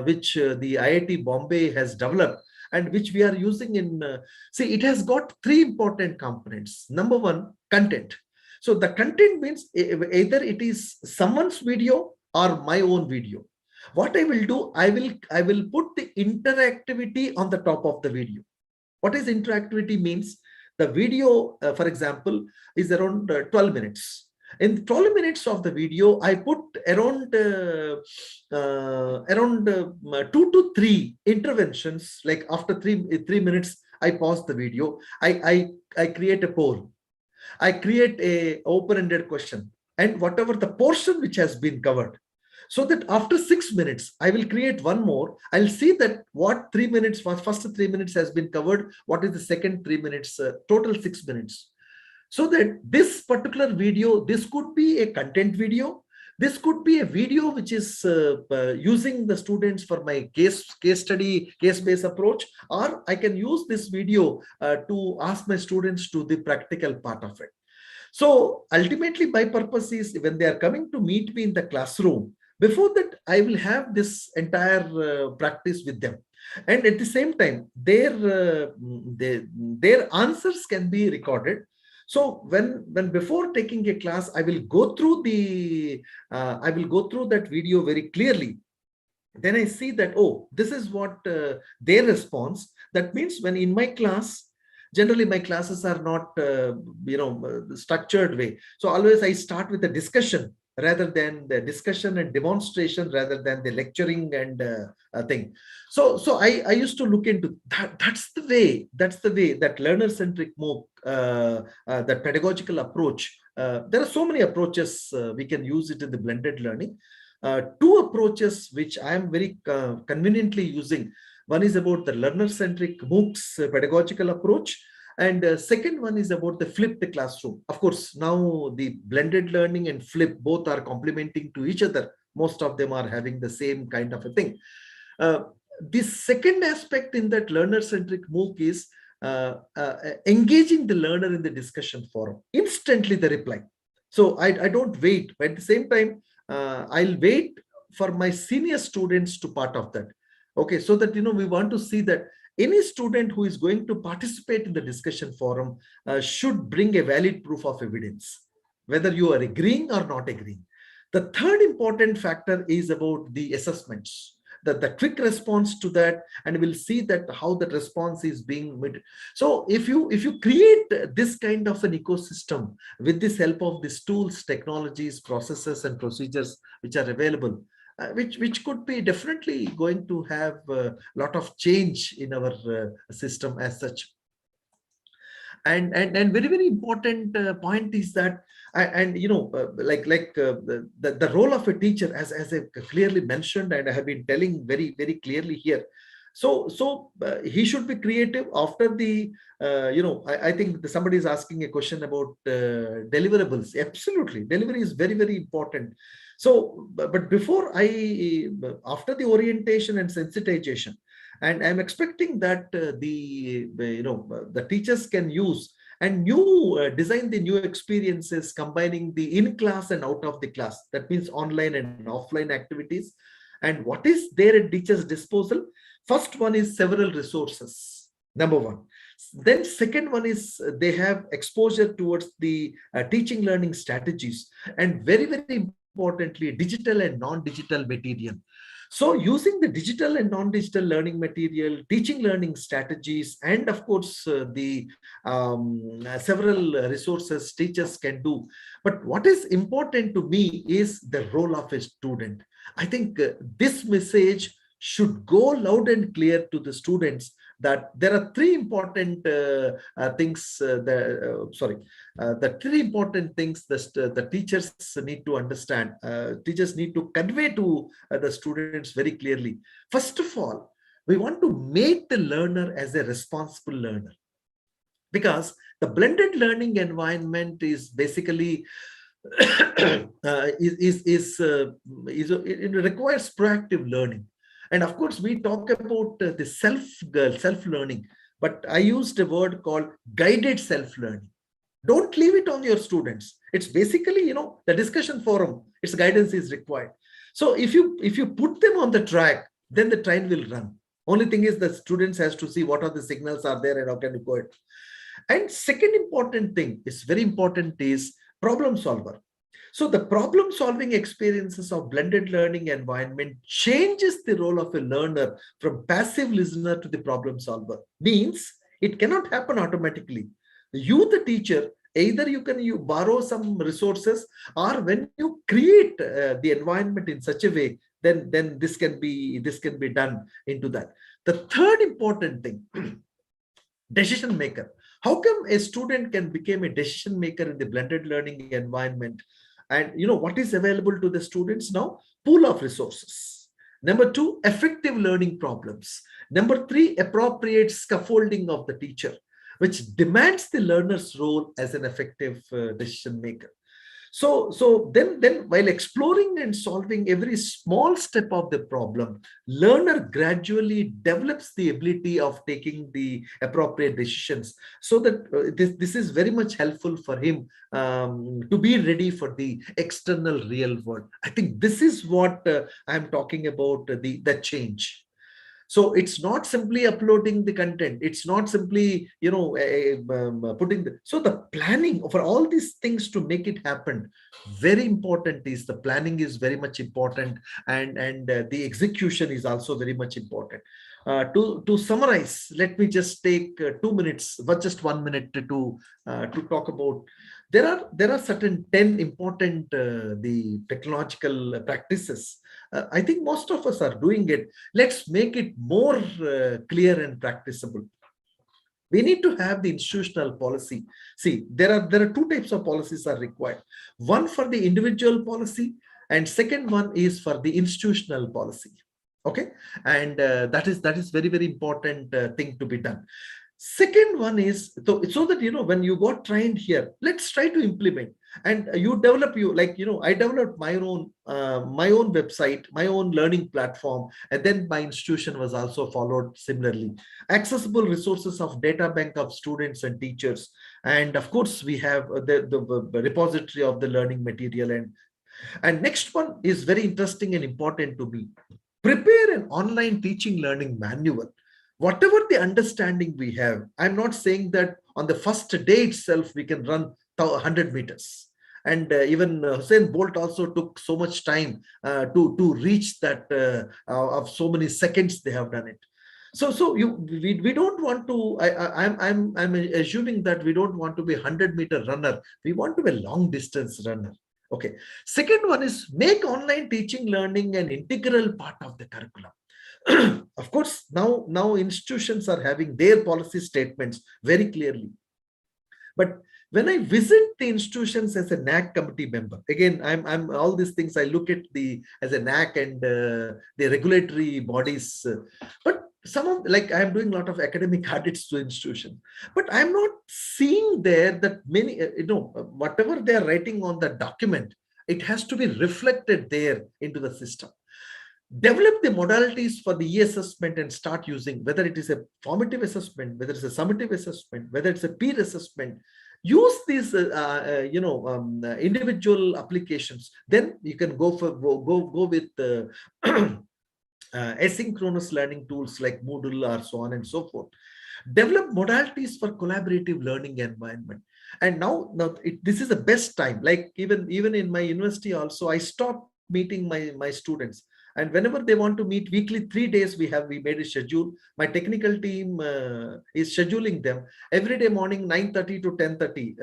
which the IIT Bombay has developed, and which we are using in, see, it has got three important components. Number one, content. So the content means either it is someone's video or my own video. What I will do, I will put the interactivity on the top of the video. What is interactivity means? The video, for example, is around 12 minutes. In 12 minutes of the video, I put around 2 to 3 interventions. Like after three minutes, I pause the video. I create a poll. I create a open-ended question, and whatever the portion which has been covered. So that after 6 minutes, I will create one more. I'll see that what 3 minutes, first 3 minutes has been covered. What is the second 3 minutes, total 6 minutes. So that this particular video, this could be a content video. This could be a video which is using the students for my case study, case-based approach, or I can use this video to ask my students to the practical part of it. So ultimately, my purpose is when they are coming to meet me in the classroom, before that, I will have this entire practice with them. And at the same time, their answers can be recorded. So when before taking a class, I will go through that video very clearly. Then I see that, oh, this is what their response. That means when in my class, generally my classes are not, structured way. So always I start with a discussion rather than the discussion and demonstration rather than the lecturing and thing. So I used to look into that. That's the way that learner-centric MOOC, that pedagogical approach. There are so many approaches. We can use it in the blended learning. Two approaches which I am very conveniently using. One is about the learner-centric MOOCs pedagogical approach. And second one is about the flipped classroom. Of course, now the blended learning and flip both are complementing to each other. Most of them are having the same kind of a thing. The second aspect in that learner-centric MOOC is engaging the learner in the discussion forum. Instantly the reply. So I don't wait. But at the same time, I'll wait for my senior students to part of that. Okay, so that, we want to see that any student who is going to participate in the discussion forum should bring a valid proof of evidence, whether you are agreeing or not agreeing. The third important factor is about the assessments. The quick response to that, and we'll see that how that response is being made. So if you create this kind of an ecosystem with this help of these tools, technologies, processes, and procedures which are available, which could be definitely going to have a lot of change in our system as such. And very, very important point is that, the role of a teacher, as I clearly mentioned, and I have been telling very, very clearly here. So he should be creative after the, I think somebody is asking a question about deliverables. Absolutely. Delivery is very, very important. So, but before after the orientation and sensitization, and I'm expecting that the teachers can use and design the new experiences, combining the in-class and out of the class. That means online and offline activities. And what is there at teachers' disposal? First one is several resources, number one. Then second one is they have exposure towards the teaching learning strategies, and very, very importantly, digital and non-digital material. So using the digital and non-digital learning material, teaching learning strategies, and of course, the several resources teachers can do. But what is important to me is the role of a student. I think this message should go loud and clear to the students, that there are three important things, the three important things that the teachers need to understand. Teachers need to convey to the students very clearly. First of all, we want to make the learner as a responsible learner, because the blended learning environment is basically it requires proactive learning. And of course, we talk about the self-learning, but I used a word called guided self-learning. Don't leave it on your students. It's basically, the discussion forum, its guidance is required. So if you put them on the track, then the train will run. Only thing is the students has to see what are the signals are there and how can you go it. And second important thing is very important is problem solver. So the problem solving experiences of blended learning environment changes the role of a learner from passive listener to the problem solver. Means it cannot happen automatically. You, the teacher, either you borrow some resources, or when you create the environment in such a way, then this can be done into that. The third important thing, decision maker. How come a student can become a decision maker in the blended learning environment? And what is available to the students now? Pool of resources. Number two, effective learning problems. Number three, appropriate scaffolding of the teacher, which demands the learner's role as an effective decision maker. So then while exploring and solving every small step of the problem, learner gradually develops the ability of taking the appropriate decisions, so that this is very much helpful for him to be ready for the external real world. I think this is what I'm talking about, the change. So it's not simply uploading the content. It's not simply, putting so the planning for all these things to make it happen. Very important is the planning is very much important, and the execution is also very much important. To summarize, let me just take 2 minutes, but just 1 minute to talk about. There are certain 10 important the technological practices. I think most of us are doing it. Let's make it more clear and practicable. We need to have the institutional policy. See, there are two types of policies are required. One for the individual policy, and second one is for the institutional policy. Okay, and that is very, very important thing to be done. Second one is so that when you got trained here, let's try to implement, and you develop I developed my own website, my own learning platform, and then my institution was also followed similarly. Accessible resources of data bank of students and teachers, and of course we have the repository of the learning material, and next one is very interesting and important to me. Prepare an online teaching learning manual. Whatever the understanding we have, I'm not saying that on the first day itself we can run 100 meters. And even Hussein Bolt also took so much time to reach that of so many seconds they have done it. So we don't want to. I'm assuming that we don't want to be 100-meter runner. We want to be a long distance runner. Okay. Second one is make online teaching learning an integral part of the curriculum. Of course, now institutions are having their policy statements very clearly. But when I visit the institutions as a NAC committee member, again, I'm all these things I look at as a NAC and the regulatory bodies. But some of, like, I'm doing a lot of academic audits to institutions, but I'm not seeing there that many, whatever they are writing on the document, it has to be reflected there into the system. Develop the modalities for the e-assessment and start using, whether it is a formative assessment, whether it's a summative assessment, whether it's a peer assessment. Use these individual applications. Then you can go with asynchronous learning tools like Moodle or so on and so forth. Develop modalities for collaborative learning environment. And now this is the best time. Like even in my university also, I stopped meeting my students. And whenever they want to meet weekly, 3 days we made a schedule. My technical team is scheduling them every day morning, 9:30 to 10:30,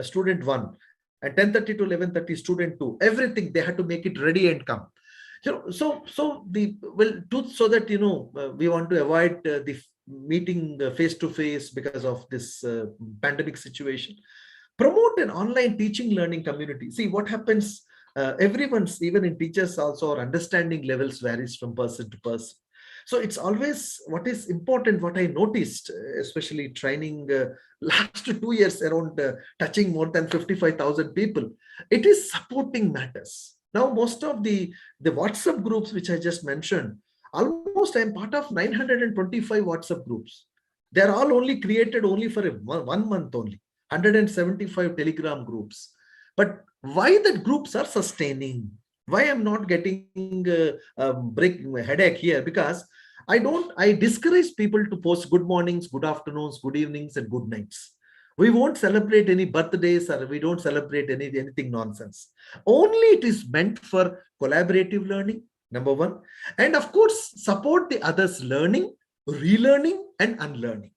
student 1, and 10:30 to 11:30, student 2. Everything they had to make it ready and come. So that we want to avoid the meeting face to face because of this pandemic situation. Promote an online teaching learning community. See what happens. Everyone's, even in teachers also, our understanding levels varies from person to person. So it's always what is important, what I noticed, especially training last 2 years around touching more than 55,000 people, it is supporting matters. Now, most of the WhatsApp groups, which I just mentioned, almost I'm part of 925 WhatsApp groups. They're all only created only for 1 month only, 175 Telegram groups. But why that groups are sustaining? Why I'm not getting breaking my headache here? Because I discourage people to post good mornings, good afternoons, good evenings, and good nights. We won't celebrate any birthdays, or we don't celebrate anything nonsense. Only it is meant for collaborative learning, number one. And of course, support the others' learning, relearning, and unlearning.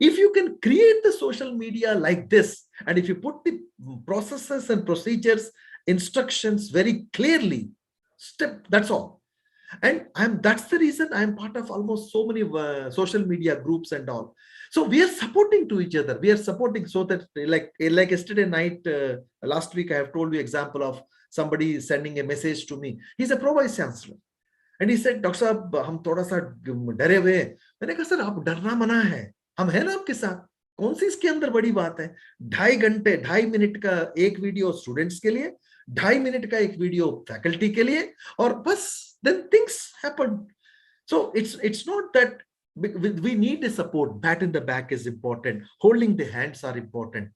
If you can create the social media like this, and if you put the processes and procedures, instructions very clearly, that's all. And that's the reason I'm part of almost so many social media groups and all. So we are supporting to each other. We are supporting, so that like yesterday night, last week, I have told you example of somebody sending a message to me. He's a pro-vice chancellor. And he said, Dr. Saab, हम थोड़ा सा डरे हुए हैं. मैंने कहा sir आप डरना मना है, हम हैं ना आपके साथ. कौन सी इसके अंदर बड़ी बात है? 2.5 मिनट का एक वीडियो स्टूडेंट्स के लिए, 2.5 मिनट का एक वीडियो फैकल्टी के लिए, और बस then things happen. So it's not that we need the support. Pat in the back is important. Holding the hands are important.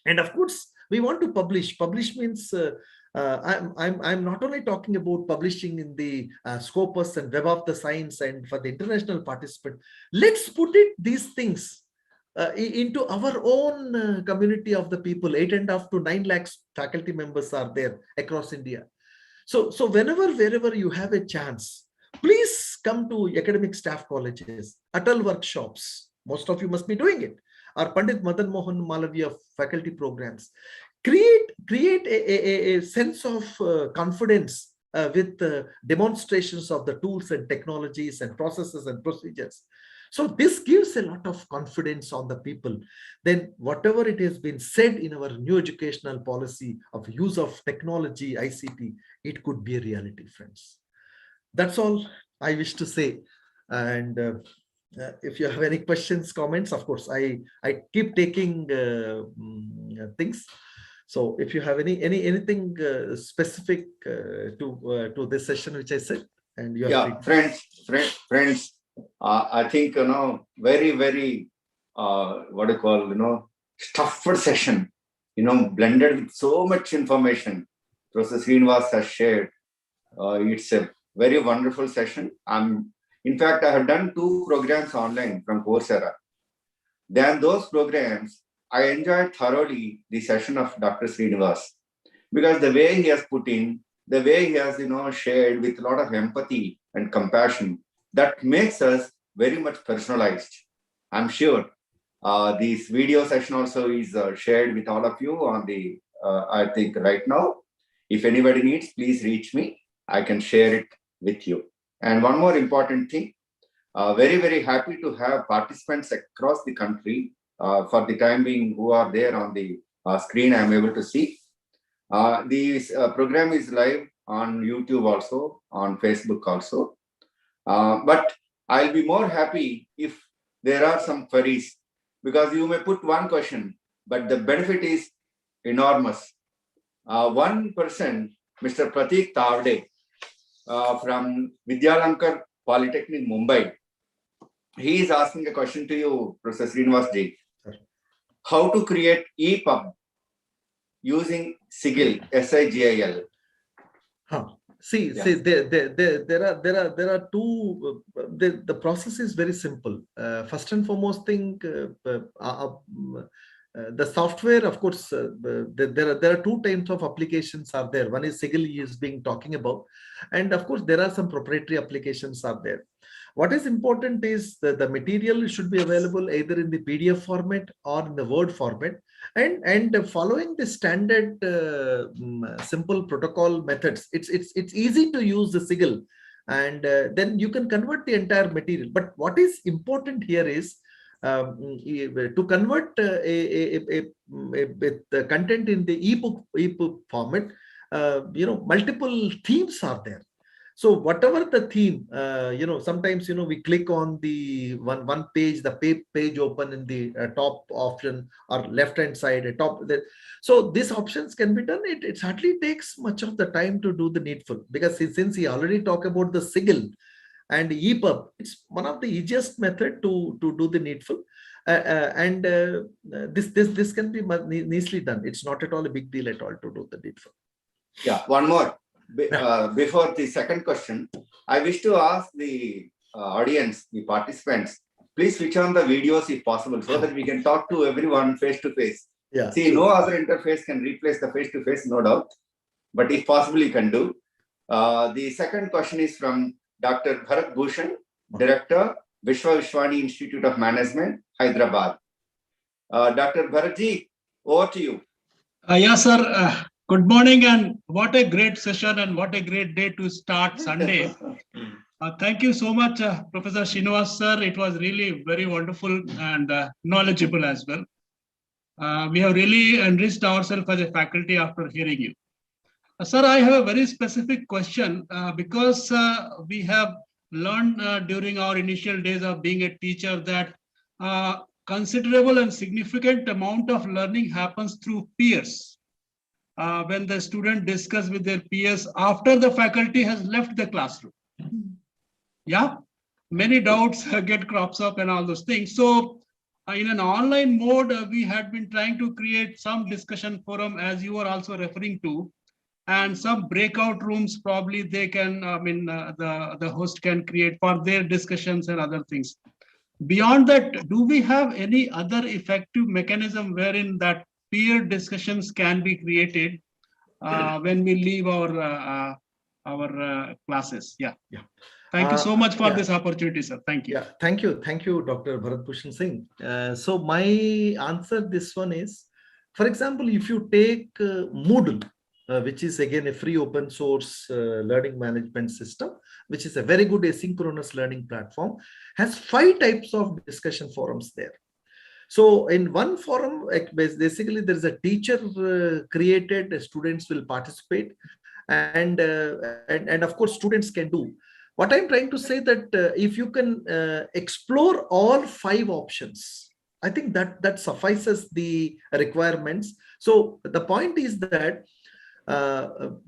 And of course, we want to publish. Publish means I'm not only talking about publishing in the Scopus and Web of the Science and for the international participant. Let's put these things into our own community of the people. 8.5 to 9 lakhs faculty members are there across India. So wherever you have a chance, please come to academic staff colleges, Atal workshops. Most of you must be doing it. Or Pandit Madan Mohan Malaviya faculty programs. Create a sense of confidence with demonstrations of the tools and technologies and processes and procedures. So this gives a lot of confidence on the people. Then whatever it has been said in our new educational policy of use of technology, ICT, it could be a reality, friends. That's all I wish to say. And if you have any questions, comments, of course, I keep taking things. So if you have anything specific to this session, which I said, and you are friends, I think, very, very, stuffed session, blended with so much information Professor Srinivas has shared. It's a very wonderful session. In fact, I have done 2 programs online from Coursera. Then those programs, I enjoyed thoroughly the session of Dr. Srinivas, because the way he has put in, the way he has, shared with a lot of empathy and compassion, that makes us very much personalized. I'm sure this video session also is shared with all of you on the, I think right now. If anybody needs, please reach me. I can share it with you. And one more important thing, very, very happy to have participants across the country for the time being who are there on the screen. I'm able to see. This program is live on YouTube also, on Facebook also. But I'll be more happy if there are some queries, because you may put one question, but the benefit is enormous. One person, Mr. Pratik Tavde from Vidyalankar Polytechnic, Mumbai, he is asking a question to you, Professor Srinivas ji. How to create EPUB using SIGIL, SIGIL? See, there are two. The process is very simple. First and foremost thing, the software, of course, there are two types of applications are there. One is SIGIL is being talking about, and of course there are some proprietary applications are there. What is important is the material should be available either in the PDF format or in the Word format, and following the standard simple protocol methods. It's easy to use the SIGIL, and then you can convert the entire material. But what is important here is to convert the content in the ebook format. Multiple themes are there. So whatever the theme, sometimes, we click on the one page, the page open in the top option or left hand side, so these options can be done. It hardly takes much of the time to do the needful, because since he already talked about the SIGIL and EPUB, it's one of the easiest method to do the needful. This can be easily done. It's not at all a big deal at all to do the needful. Yeah, one more. Before the second question, I wish to ask the audience, the participants, please switch on the videos if possible, so that we can talk to everyone face to face. Yeah, see, sure. No other interface can replace the face to face, no doubt. But if possible, you can do. The second question is from Dr. Bharat Bhushan, Director, Vishwa Vishwani Institute of Management, Hyderabad. Dr. Bharatji, over to you. Yes, sir. Good morning, and what a great session and what a great day to start Sunday. Thank you so much, Professor Srinivas, sir. It was really very wonderful and knowledgeable as well. We have really enriched ourselves as a faculty after hearing you. Sir, I have a very specific question because we have learned during our initial days of being a teacher that considerable and significant amount of learning happens through peers. When the student discuss with their peers after the faculty has left the classroom. Yeah, many doubts get crops up and all those things. So in an online mode, we had been trying to create some discussion forum, as you are also referring to, and some breakout rooms probably they can, the host can create for their discussions and other things. Beyond that, do we have any other effective mechanism wherein that peer discussions can be created when we leave our classes? Yeah. Thank you so much for this opportunity, sir. Thank you. Yeah, thank you, Dr. Bharat Bhushan Singh. So my answer this one is, for example, if you take Moodle, which is again a free open source learning management system, which is a very good asynchronous learning platform, has 5 types of discussion forums there. So in one forum, basically there is a teacher created, students will participate, and of course students can do. What I'm trying to say that if you can explore all 5 options, I think that suffices the requirements. So the point is that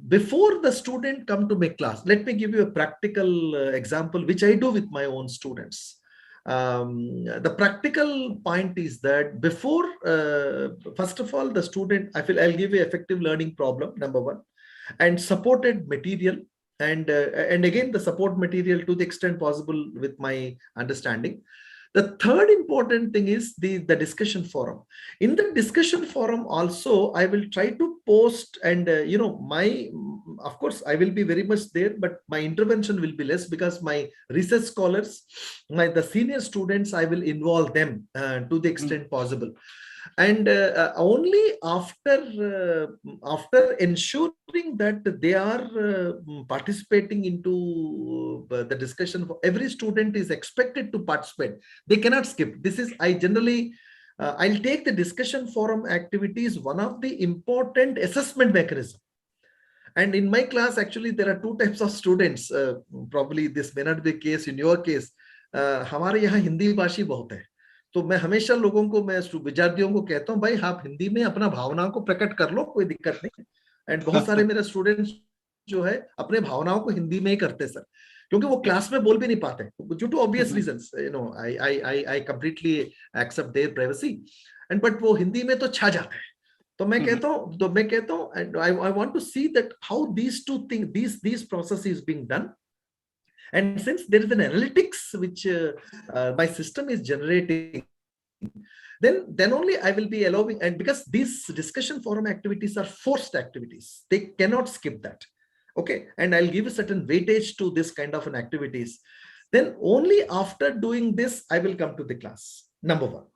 before the student come to my class, let me give you a practical example, which I do with my own students. The practical point is that before, first of all, the student, I'll give you effective learning problem, number 1, and supported material, and again the support material to the extent possible with my understanding. The third important thing is the discussion forum. In the discussion forum also, I will try to post and, of course, I will be very much there, but my intervention will be less because my research scholars, the senior students, I will involve them to the extent possible. And only after ensuring that they are participating into the discussion, every student is expected to participate. They cannot skip. This is, I generally, I'll take the discussion forum activities one of the important assessment mechanism. And in my class, actually, there are two types of students. Probably this may not be the case in your case. हमारे यहाँ हिंदी भाषी बहुत है. तो मैं हमेशा लोगों को, मैं विद्यार्थियों को कहता हूँ, भाई आप हिंदी में अपना भावनाओं को प्रकट कर लो, कोई दिक्कत नहीं. एंड बहुत सारे मेरे स्टूडेंट्स जो है अपने भावनाओं को हिंदी में ही करते सर, क्योंकि वो क्लास में बोल भी नहीं पाते due to obvious reasons. I completely accept their privacy, and but वो हिंदी में तो छा जाते हैं. तो मैं कहता हूँ and I want to see that how these two thing this process is being done. And since there is an analytics which my system is generating, then only I will be allowing, and because these discussion forum activities are forced activities, they cannot skip that. Okay, and I'll give a certain weightage to this kind of an activities. Then only after doing this, I will come to the class. Number one.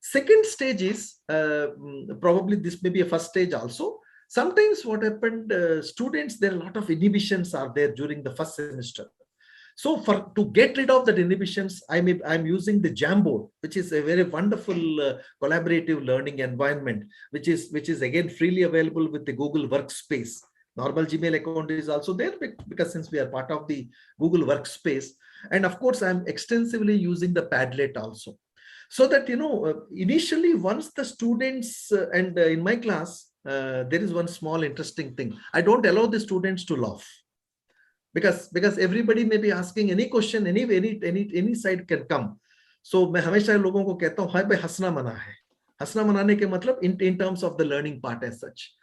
Second stage is probably this may be a first stage also. Sometimes what happened, students, there are a lot of inhibitions are there during the first semester. So to get rid of that inhibitions, I'm using the Jamboard, which is a very wonderful collaborative learning environment, which is again freely available with the Google Workspace. Normal Gmail account is also there because since we are part of the Google Workspace, and of course I'm extensively using the Padlet also. So that, initially once the students and in my class, there is one small interesting thing. I don't allow the students to laugh. Because everybody may be asking any question, any side can come. So मैं हमेशा लोगों को कहता हूँ, हाय भाई हंसना मना है. हंसना मनाने के मतलब in terms of the learning part as such.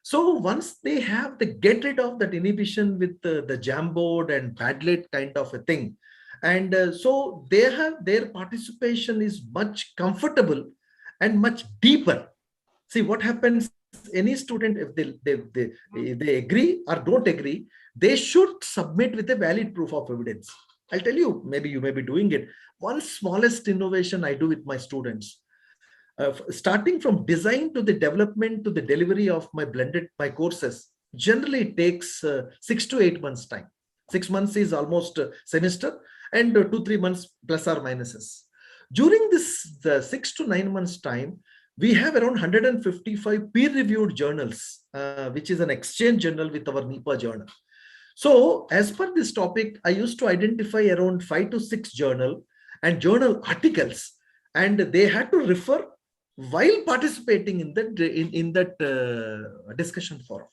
So once they have the get rid of that inhibition with the Jamboard and Padlet kind of a thing, and so their participation is much comfortable and much deeper. See what happens. Any student, if they agree or don't agree, they should submit with a valid proof of evidence. I'll tell you, maybe you may be doing it. One smallest innovation I do with my students, starting from design to the development to the delivery of my courses, generally it takes 6 to 8 months time. 6 months is almost a semester, and 2-3 months plus or minuses. During this 6 to 9 months time, we have around 155 peer-reviewed journals, which is an exchange journal with our NIEPA journal. So as per this topic, I used to identify around 5 to 6 journal articles, and they had to refer while participating in that discussion forum.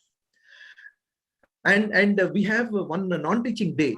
And we have one non-teaching day,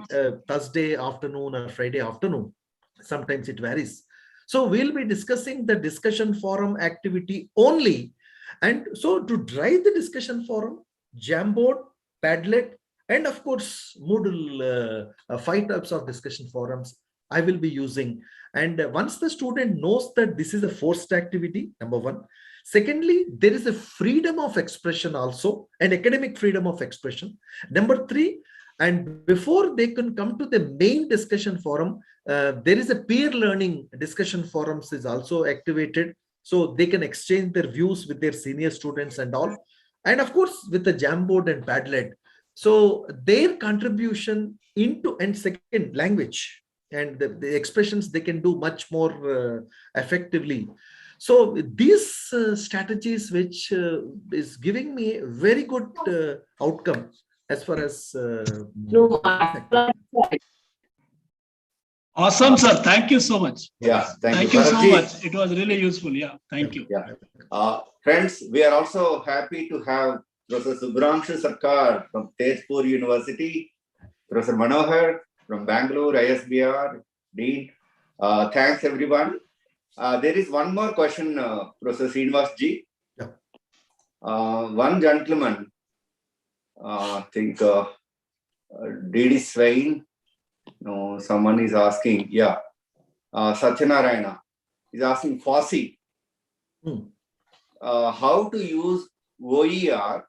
Thursday afternoon or Friday afternoon. Sometimes it varies. So we'll be discussing the discussion forum activity only. And so to drive the discussion forum, Jamboard, Padlet, and of course, Moodle, 5 types of discussion forums I will be using. And once the student knows that this is a forced activity, number one. Secondly, there is a freedom of expression also, an academic freedom of expression. Number 3, and before they can come to the main discussion forum, there is a peer learning discussion forums is also activated. So they can exchange their views with their senior students and all. And of course, with the Jamboard and Padlet. So their contribution into, and second, language and the expressions they can do much more effectively. So these strategies, which is giving me a very good outcome as far as Awesome, sir. Thank you so much. Yeah, thank you so much. It was really useful. Yeah, thank you. Yeah. Friends, we are also happy to have Professor Subramshu Sarkar from Tezpur University, Professor Manohar from Bangalore, ISBR, Dean. Thanks, everyone. There is one more question, Professor Srinivas ji. Yeah. One gentleman, I think D.D. Swain, no, someone is asking, yeah. Satyanarayana is asking FOSSEE, how to use OER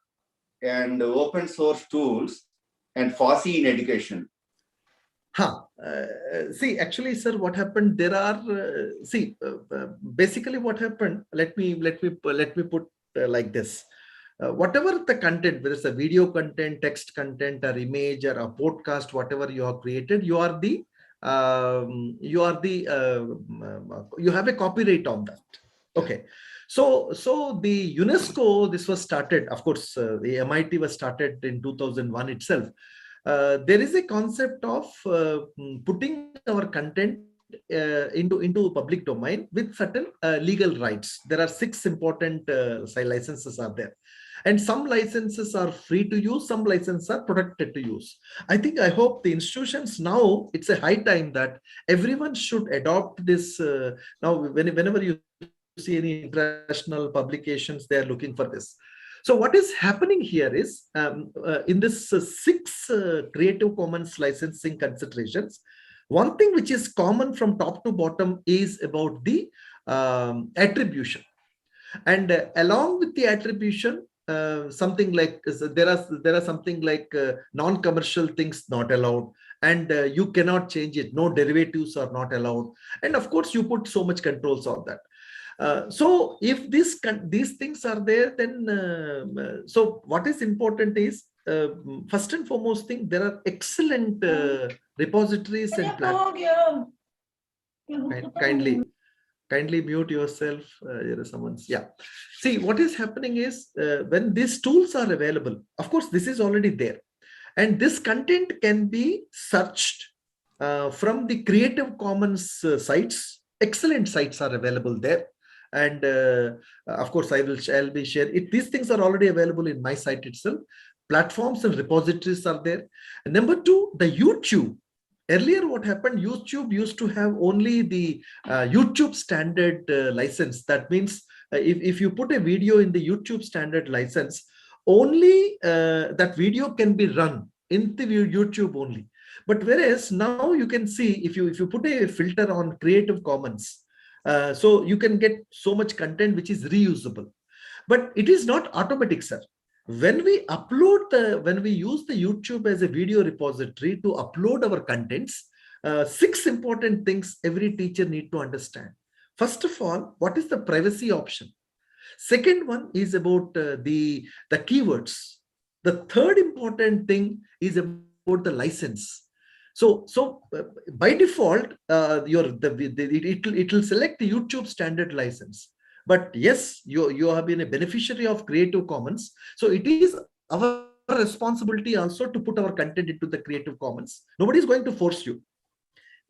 and open source tools and FOSSEE in education. See, actually, sir, what happened? There are basically what happened. Let me put like this. Whatever the content, whether it's a video content, text content, or image, or a podcast, whatever you have created, you have a copyright on that. Okay. So the UNESCO, this was started, of course, the MIT was started in 2001 itself. There is a concept of putting our content into public domain with certain legal rights. There are 6 important licenses are there. And some licenses are free to use, some licenses are protected to use. I hope the institutions now, it's a high time that everyone should adopt this. Now, whenever you see any international publications, they are looking for this. So what is happening here is in this 6 Creative Commons licensing considerations, one thing which is common from top to bottom is about the attribution. And along with the attribution, something like there are something like non-commercial things not allowed, and you cannot change it. No derivatives are not allowed. And of course, you put so much controls on that. So if these things are there, then so what is important is first and foremost thing, there are excellent repositories and platforms. Kindly mute yourself. There is someone's, yeah. See, what is happening is when these tools are available, of course, this is already there. And this content can be searched from the Creative Commons sites. Excellent sites are available there. And of course, I'll be sharing. These things are already available in my site itself. Platforms and repositories are there. And number 2, the YouTube. Earlier, what happened, YouTube used to have only the YouTube standard license. That means if you put a video in the YouTube standard license, only that video can be run in the YouTube only. But whereas now you can see, if you put a filter on Creative Commons, so you can get so much content which is reusable. But it is not automatic, sir. When we when we use the YouTube as a video repository to upload our contents, 6 important things every teacher need to understand. First of all, what is the privacy option? Second one is about the keywords. The third important thing is about the license. So by default, it will select the YouTube standard license. But yes, you have been a beneficiary of Creative Commons. So it is our responsibility also to put our content into the Creative Commons. Nobody is going to force you.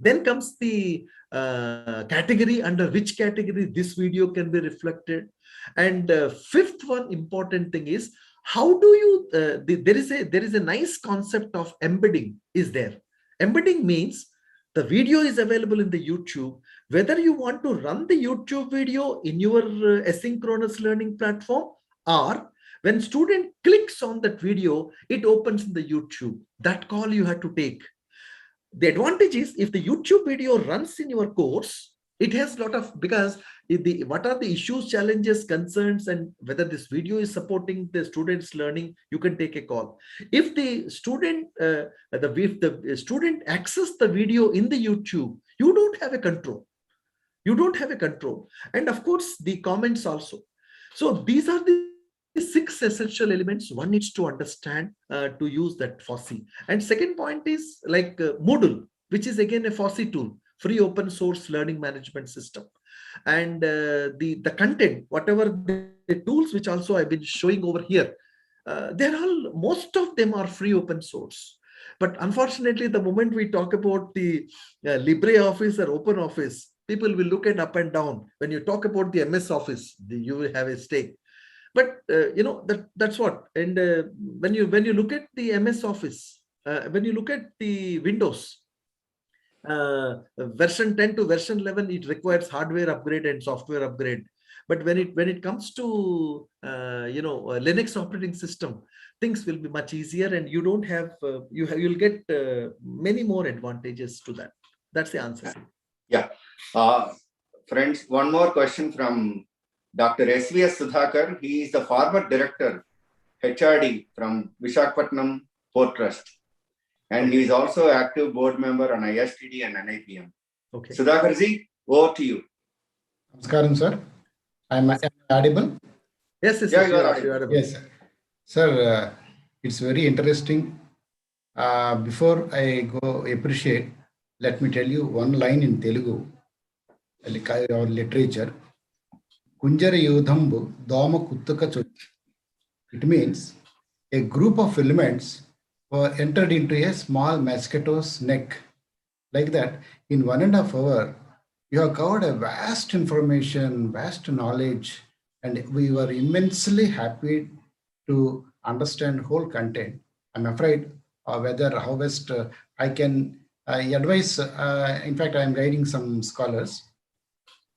Then comes the category, under which category this video can be reflected. And fifth one important thing is, how do you, there is a nice concept of embedding is there. Embedding means the video is available in the YouTube. Whether you want to run the YouTube video in your asynchronous learning platform, or when student clicks on that video, it opens in the YouTube. That call you have to take. The advantage is, if the YouTube video runs in your course, it has a lot of, because what are the issues, challenges, concerns, and whether this video is supporting the student's learning, you can take a call. If the student, student access the video in the YouTube, you don't have a control. You don't have a control. And of course, the comments also. So these are the 6 essential elements one needs to understand to use that FOSSEE. And second point is like Moodle, which is again a FOSSEE tool, free open source learning management system. And the content, whatever the tools which also I've been showing over here, most of them are free open source. But unfortunately, the moment we talk about the LibreOffice or Open Office, people will look at up and down. When you talk about the MS Office, you will have a stake. But that's what. And when you look at the MS Office, when you look at the Windows, version 10 to version 11, it requires hardware upgrade and software upgrade. But when it comes to Linux operating system, things will be much easier, and you don't have you'll get many more advantages to that. That's the answer. Yeah. Friends, one more question from Dr. SVS Sudhakar. He is the former director, HRD from Visakhapatnam Port Trust. And he is also active board member on ISTD and NIPM. Okay. Sudhakarji, over to you. Namaskaram, sir. Am I audible? Yes, yes, Yeah, yes, you are you audible. audible. Yes, sir. Sir, it's very interesting. Before I go appreciate, let me tell you one line in Telugu, or literature. Kunjara Yudhambu Doma Kuttaka Chochi. It means a group of elements were entered into a small mosquito's neck. Like that, in 1.5 hours, you have covered a vast information, vast knowledge, and we were immensely happy to understand whole content. I'm afraid whether how best I can advise, in fact, I'm guiding some scholars,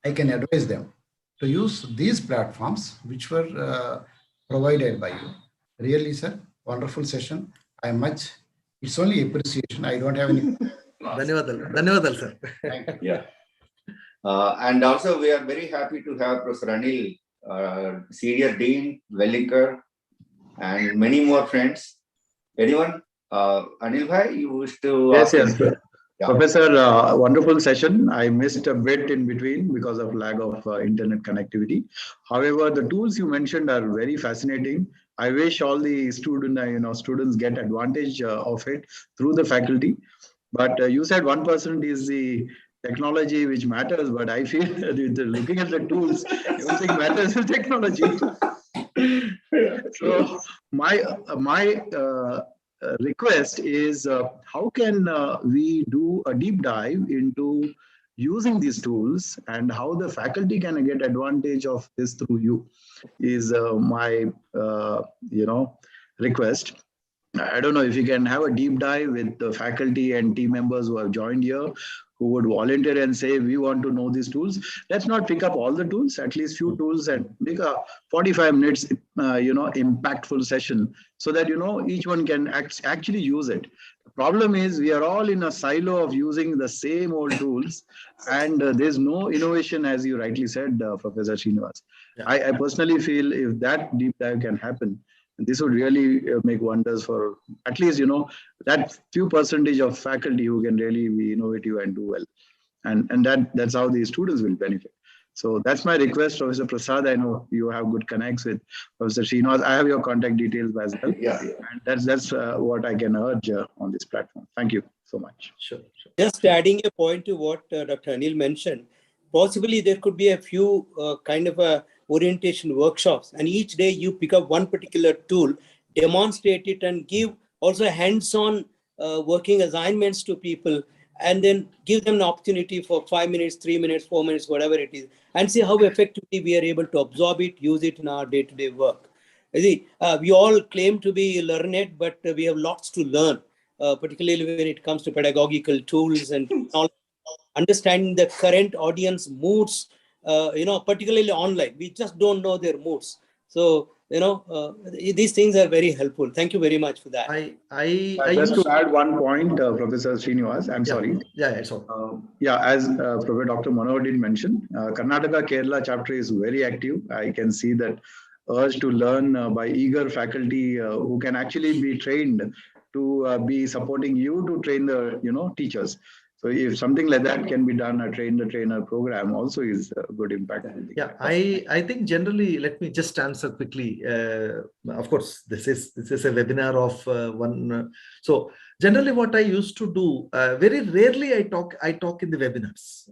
I can advise them to use these platforms which were provided by you. Really, sir, wonderful session. It's only appreciation. I don't have any. Dhanyawad, sir. Thank you. Yeah. And also, we are very happy to have Professor Anil, Senior Dean, Wellinger, and many more friends. Anyone? Anil Bhai, you wish to Yes, ask yes. anything? Yeah. Professor, wonderful session. I missed a bit in between because of lack of internet connectivity. However, the tools you mentioned are very fascinating. I wish all the students get advantage of it through the faculty. But you said 1% is the technology which matters, but I feel looking at the tools, everything matters is technology. So my request is how can we do a deep dive into using these tools and how the faculty can get advantage of this through you is my request. I don't know if you can have a deep dive with the faculty and team members who have joined here, who would volunteer and say, we want to know these tools. Let's not pick up all the tools, at least few tools, and make a 45 minutes, impactful session so that, each one can actually use it. The problem is we are all in a silo of using the same old tools and there's no innovation, as you rightly said, Professor Srinivas. Yeah. I personally feel if that deep dive can happen, this would really make wonders for at least, that few percentage of faculty who can really be innovative and do well. And that's how the students will benefit. So that's my request, Professor Prasad. I know you have good connects with Professor Srinivas. I have your contact details as well. Yeah. And that's what I can urge on this platform. Thank you so much. Sure. Just adding a point to what Dr. Anil mentioned, possibly there could be a few kind of orientation workshops, and each day you pick up one particular tool, demonstrate it, and give also hands-on working assignments to people, and then give them an opportunity for 5 minutes, 3 minutes, 4 minutes, whatever it is, and see how effectively we are able to absorb it, use it in our day-to-day work. You see, we all claim to be learned, but we have lots to learn, particularly when it comes to pedagogical tools and understanding the current audience moods, particularly online. We just don't know their moods. So, these things are very helpful. Thank you very much for that. Just to add one point, Professor Srinivas, I'm sorry. Yeah, it's all. As Professor Dr. Manohar did mention, Karnataka Kerala chapter is very active. I can see that urge to learn by eager faculty who can actually be trained to be supporting you to train the teachers. So if something like that can be done, a train the trainer program also is a good impact. Yeah, I think generally, let me just answer quickly. Of course, this is a webinar of one. So generally, what I used to do, very rarely I talk in the webinars.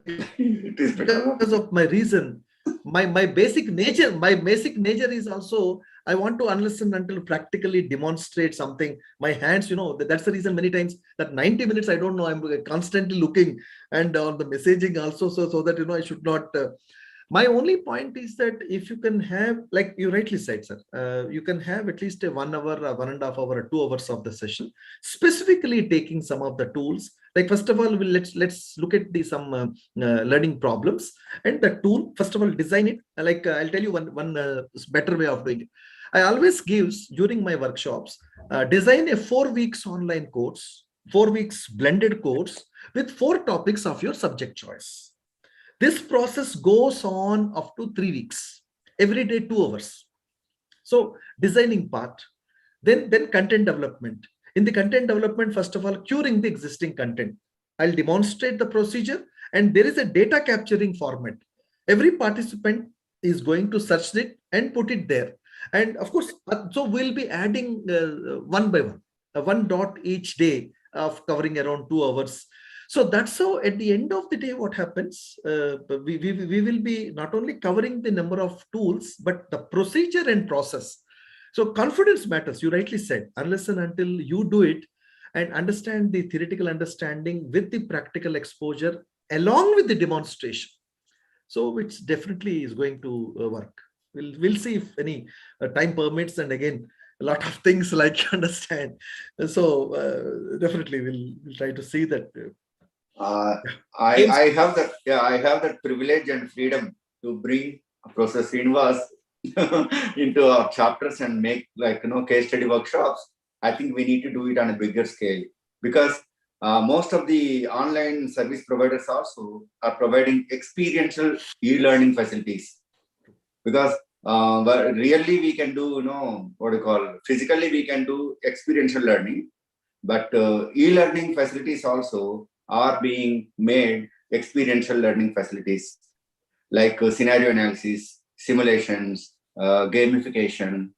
It is Because of my reason, my basic nature is also I want to understand until practically demonstrate something. My hands, that's the reason many times that 90 minutes, I don't know, I'm constantly looking and on the messaging also, so that, I should not. My only point is that if you can have, like you rightly said, sir, you can have at least a 1 hour, 1.5 hour, or 2 hours of the session, specifically taking some of the tools. Like first of all, let's look at some learning problems and the tool. First of all, design it. Like I'll tell you one better way of doing it. I always gives during my workshops, design a 4 weeks online course 4 weeks blended course with 4 topics of your subject choice. This process goes on up to 3 weeks, every day 2 hours. So designing part, then content development. In the content development, first of all, curing the existing content. I'll demonstrate the procedure, and there is a data capturing format. Every participant is going to search it and put it there. And of course, so we'll be adding one by one, one dot each day of covering around 2 hours. So that's how at the end of the day, what happens, we will be not only covering the number of tools, but the procedure and process. So confidence matters, you rightly said, unless and until you do it and understand the theoretical understanding with the practical exposure along with the demonstration. So which definitely is going to work. We'll see if any time permits, and again, a lot of things like you understand. So definitely we'll try to see that. I have that privilege and freedom to bring Professor Srinivas into our chapters and make case study workshops. I think we need to do it on a bigger scale, because most of the online service providers also are providing experiential e-learning facilities, because but really we can do physically we can do experiential learning, but e-learning facilities also are being made experiential learning facilities, like scenario analysis, simulations, gamification.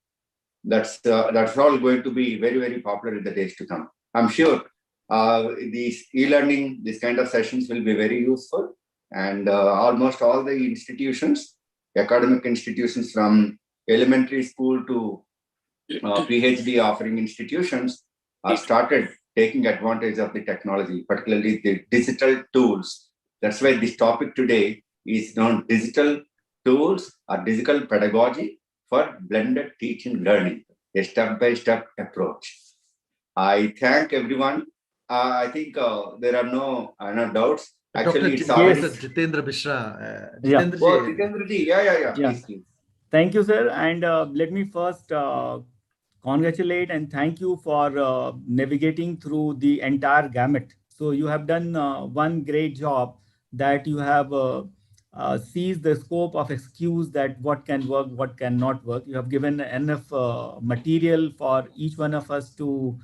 That's all going to be very, very popular in the days to come. I'm sure these e-learning, this kind of sessions will be very useful, and almost all the institutions, academic institutions from elementary school to PhD offering institutions are started taking advantage of the technology, particularly the digital tools. That's why this topic today is known digital tools or digital pedagogy for blended teaching learning, a step-by-step approach. I thank everyone. I think there are no doubts. Actually, it's already Jitendra Mishra. Jitendra ji, yeah. Please. Thank you, sir. And let me first congratulate and thank you for navigating through the entire gamut. So you have done one great job, that you have seized the scope of excuse that what can work, what cannot work. You have given enough material for each one of us to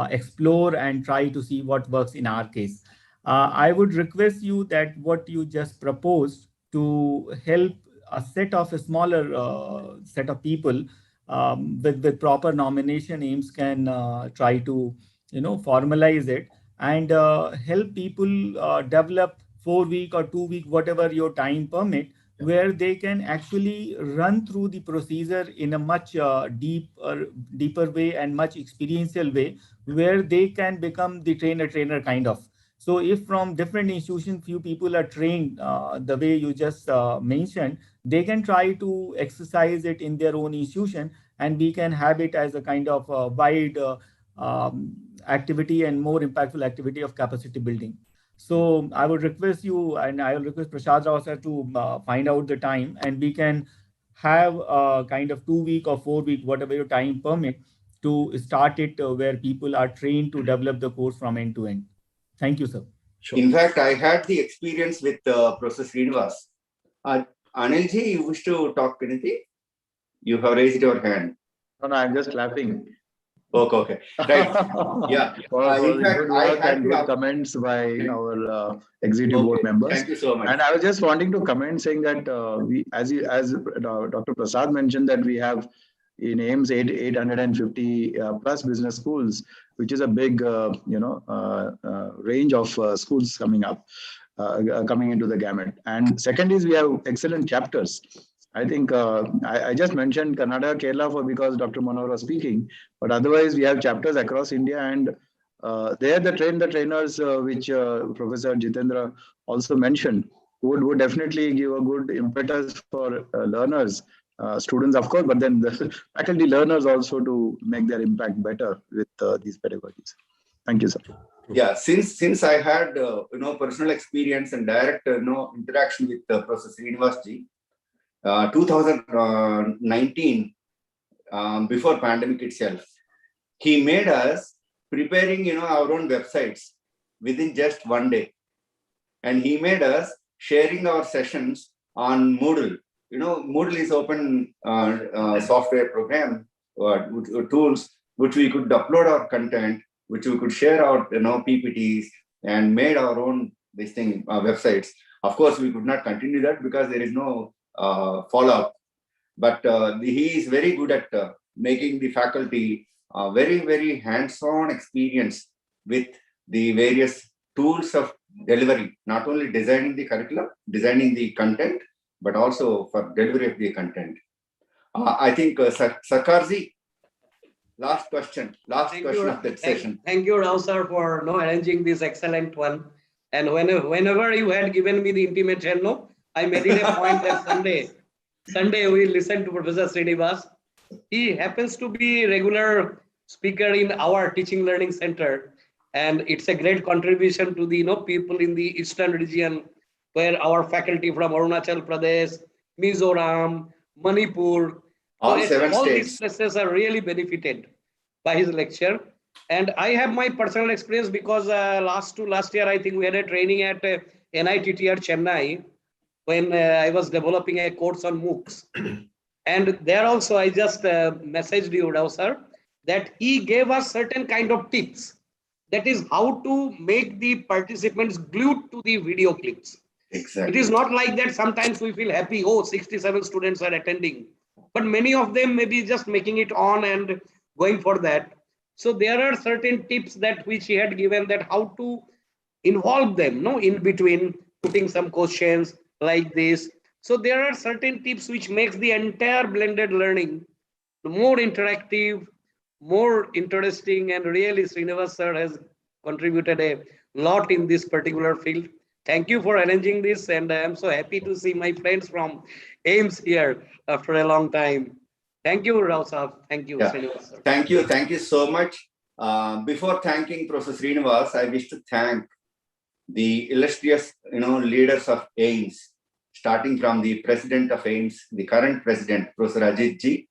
explore and try to see what works in our case. I would request you that what you just proposed to help a set of a smaller set of people with proper nomination aims can try to formalize it and help people develop 4-week or 2-week, whatever your time permit, where they can actually run through the procedure in a much deeper way and much experiential way, where they can become the trainer kind of. So if from different institutions, few people are trained the way you just mentioned, they can try to exercise it in their own institution, and we can have it as a kind of wide activity and more impactful activity of capacity building. So I would request you, and I will request Prasada Rao sir to find out the time, and we can have a kind of 2-week or 4-week, whatever your time permit, to start it where people are trained to develop the course from end to end. Thank you, sir. Sure. In fact, I had the experience with Professor Srinivas. Anilji, you wish to talk anything? You have raised your hand. No, I'm just clapping. Okay. Right. Yeah. In fact, I had good comments by our executive board members. Thank you so much. And I was just wanting to comment saying that we, as Dr. Prasad mentioned, that we have in AIMS 850 plus business schools, which is a big range of schools coming up, coming into the gamut. And second is we have excellent chapters. I think I just mentioned Kannada, Kerala because Dr. Manohar was speaking, but otherwise we have chapters across India, and there the trainers which Professor Jitendra also mentioned would definitely give a good impetus for learners, students of course, but then the faculty learners also to make their impact better with these pedagogies. Thank you, sir. Yeah, since I had personal experience and direct interaction with Professor Srinivas ji, 2019, before pandemic itself, he made us preparing, our own websites within just one day. And he made us sharing our sessions on Moodle. Moodle is open software program tools which we could upload our content, which we could share our PPTs and made our own websites. Of course, we could not continue that because there is no follow-up. But he is very good at making the faculty very, very hands-on experience with the various tools of delivery, not only designing the curriculum, designing the content, but also for delivery of the content. I think Sakarji, last question of that session. Thank you, Rao sir, for arranging this excellent one. And whenever you had given me the intimation, I made it a point that Sunday we listen to Professor Srinivas. He happens to be a regular speaker in our teaching learning center. And it's a great contribution to the people in the eastern region, where our faculty from Arunachal Pradesh, Mizoram, Manipur, all 7 all states. these places are really benefited by his lecture. And I have my personal experience because last year, I think we had a training at NITTR Chennai when I was developing a course on MOOCs. And there also, I just messaged you, Rao sir, that he gave us certain kind of tips. That is how to make the participants glued to the video clips. Exactly. It is not like that sometimes we feel happy, 67 students are attending. But many of them may be just making it on and going for that. So there are certain tips that which he had given, that how to involve them in between, putting some questions like this. So there are certain tips which makes the entire blended learning more interactive, more interesting, and really Srinivas sir has contributed a lot in this particular field. Thank you for arranging this, and I am so happy to see my friends from AIMS here after a long time. Thank you, Rao sir. Thank you, Srinivas sir. Thank you so much. Before thanking Professor Srinivas, I wish to thank the illustrious leaders of AIMS, starting from the president of AIMS, the current president, Professor Ajit Ji,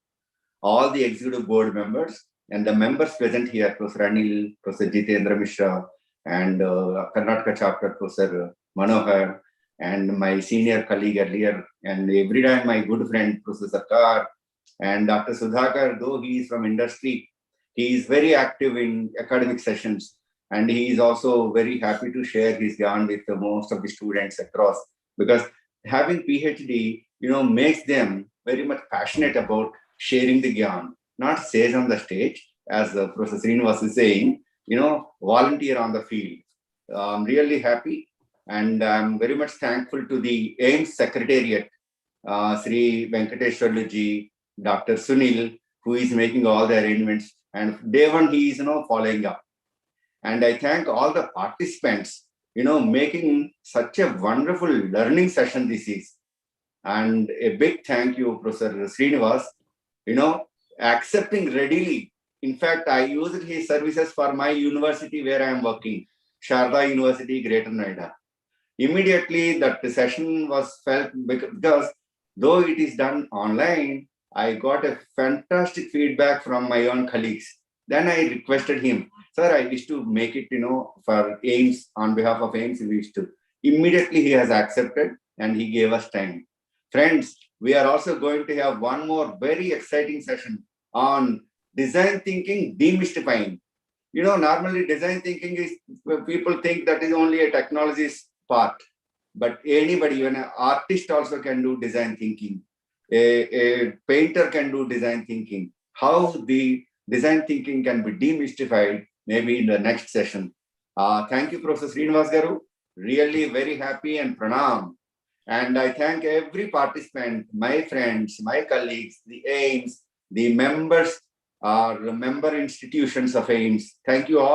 all the executive board members, and the members present here, Professor Anil, Professor Jitendra Mishra, and Karnataka chapter, Professor Manohar, and my senior colleague earlier, and every time my good friend, Professor Kar, and Dr. Sudhakar, though he is from industry, he is very active in academic sessions, and he is also very happy to share his yarn with most of the students across, because having PhD, makes them very much passionate about sharing the yarn, not says on the stage, as Professor Srinivas is saying, volunteer on the field. I'm really happy, and I'm very much thankful to the AIMS Secretariat, Sri Venkateshwarlu ji, Dr. Sunil, who is making all the arrangements, and day one he is following up. And I thank all the participants, making such a wonderful learning session this is. And a big thank you, Professor Srinivas, accepting readily. In fact, I used his services for my university where I am working, Sharda University, Greater Noida. Immediately that session was felt, because though it is done online, I got a fantastic feedback from my own colleagues. Then I requested him, sir, I wish to make it, for AIMS, on behalf of AIMS, we wish to. Immediately he has accepted and he gave us time. Friends, we are also going to have one more very exciting session on design thinking demystifying. Normally design thinking is, people think that is only a technology's part, but anybody, even an artist also can do design thinking. A painter can do design thinking. How the design thinking can be demystified, maybe in the next session. Thank you, Professor Srinivas Garu. Really very happy, and pranam. And I thank every participant, my friends, my colleagues, the AIMS, the members, the member institutions of AIMS. Thank you all.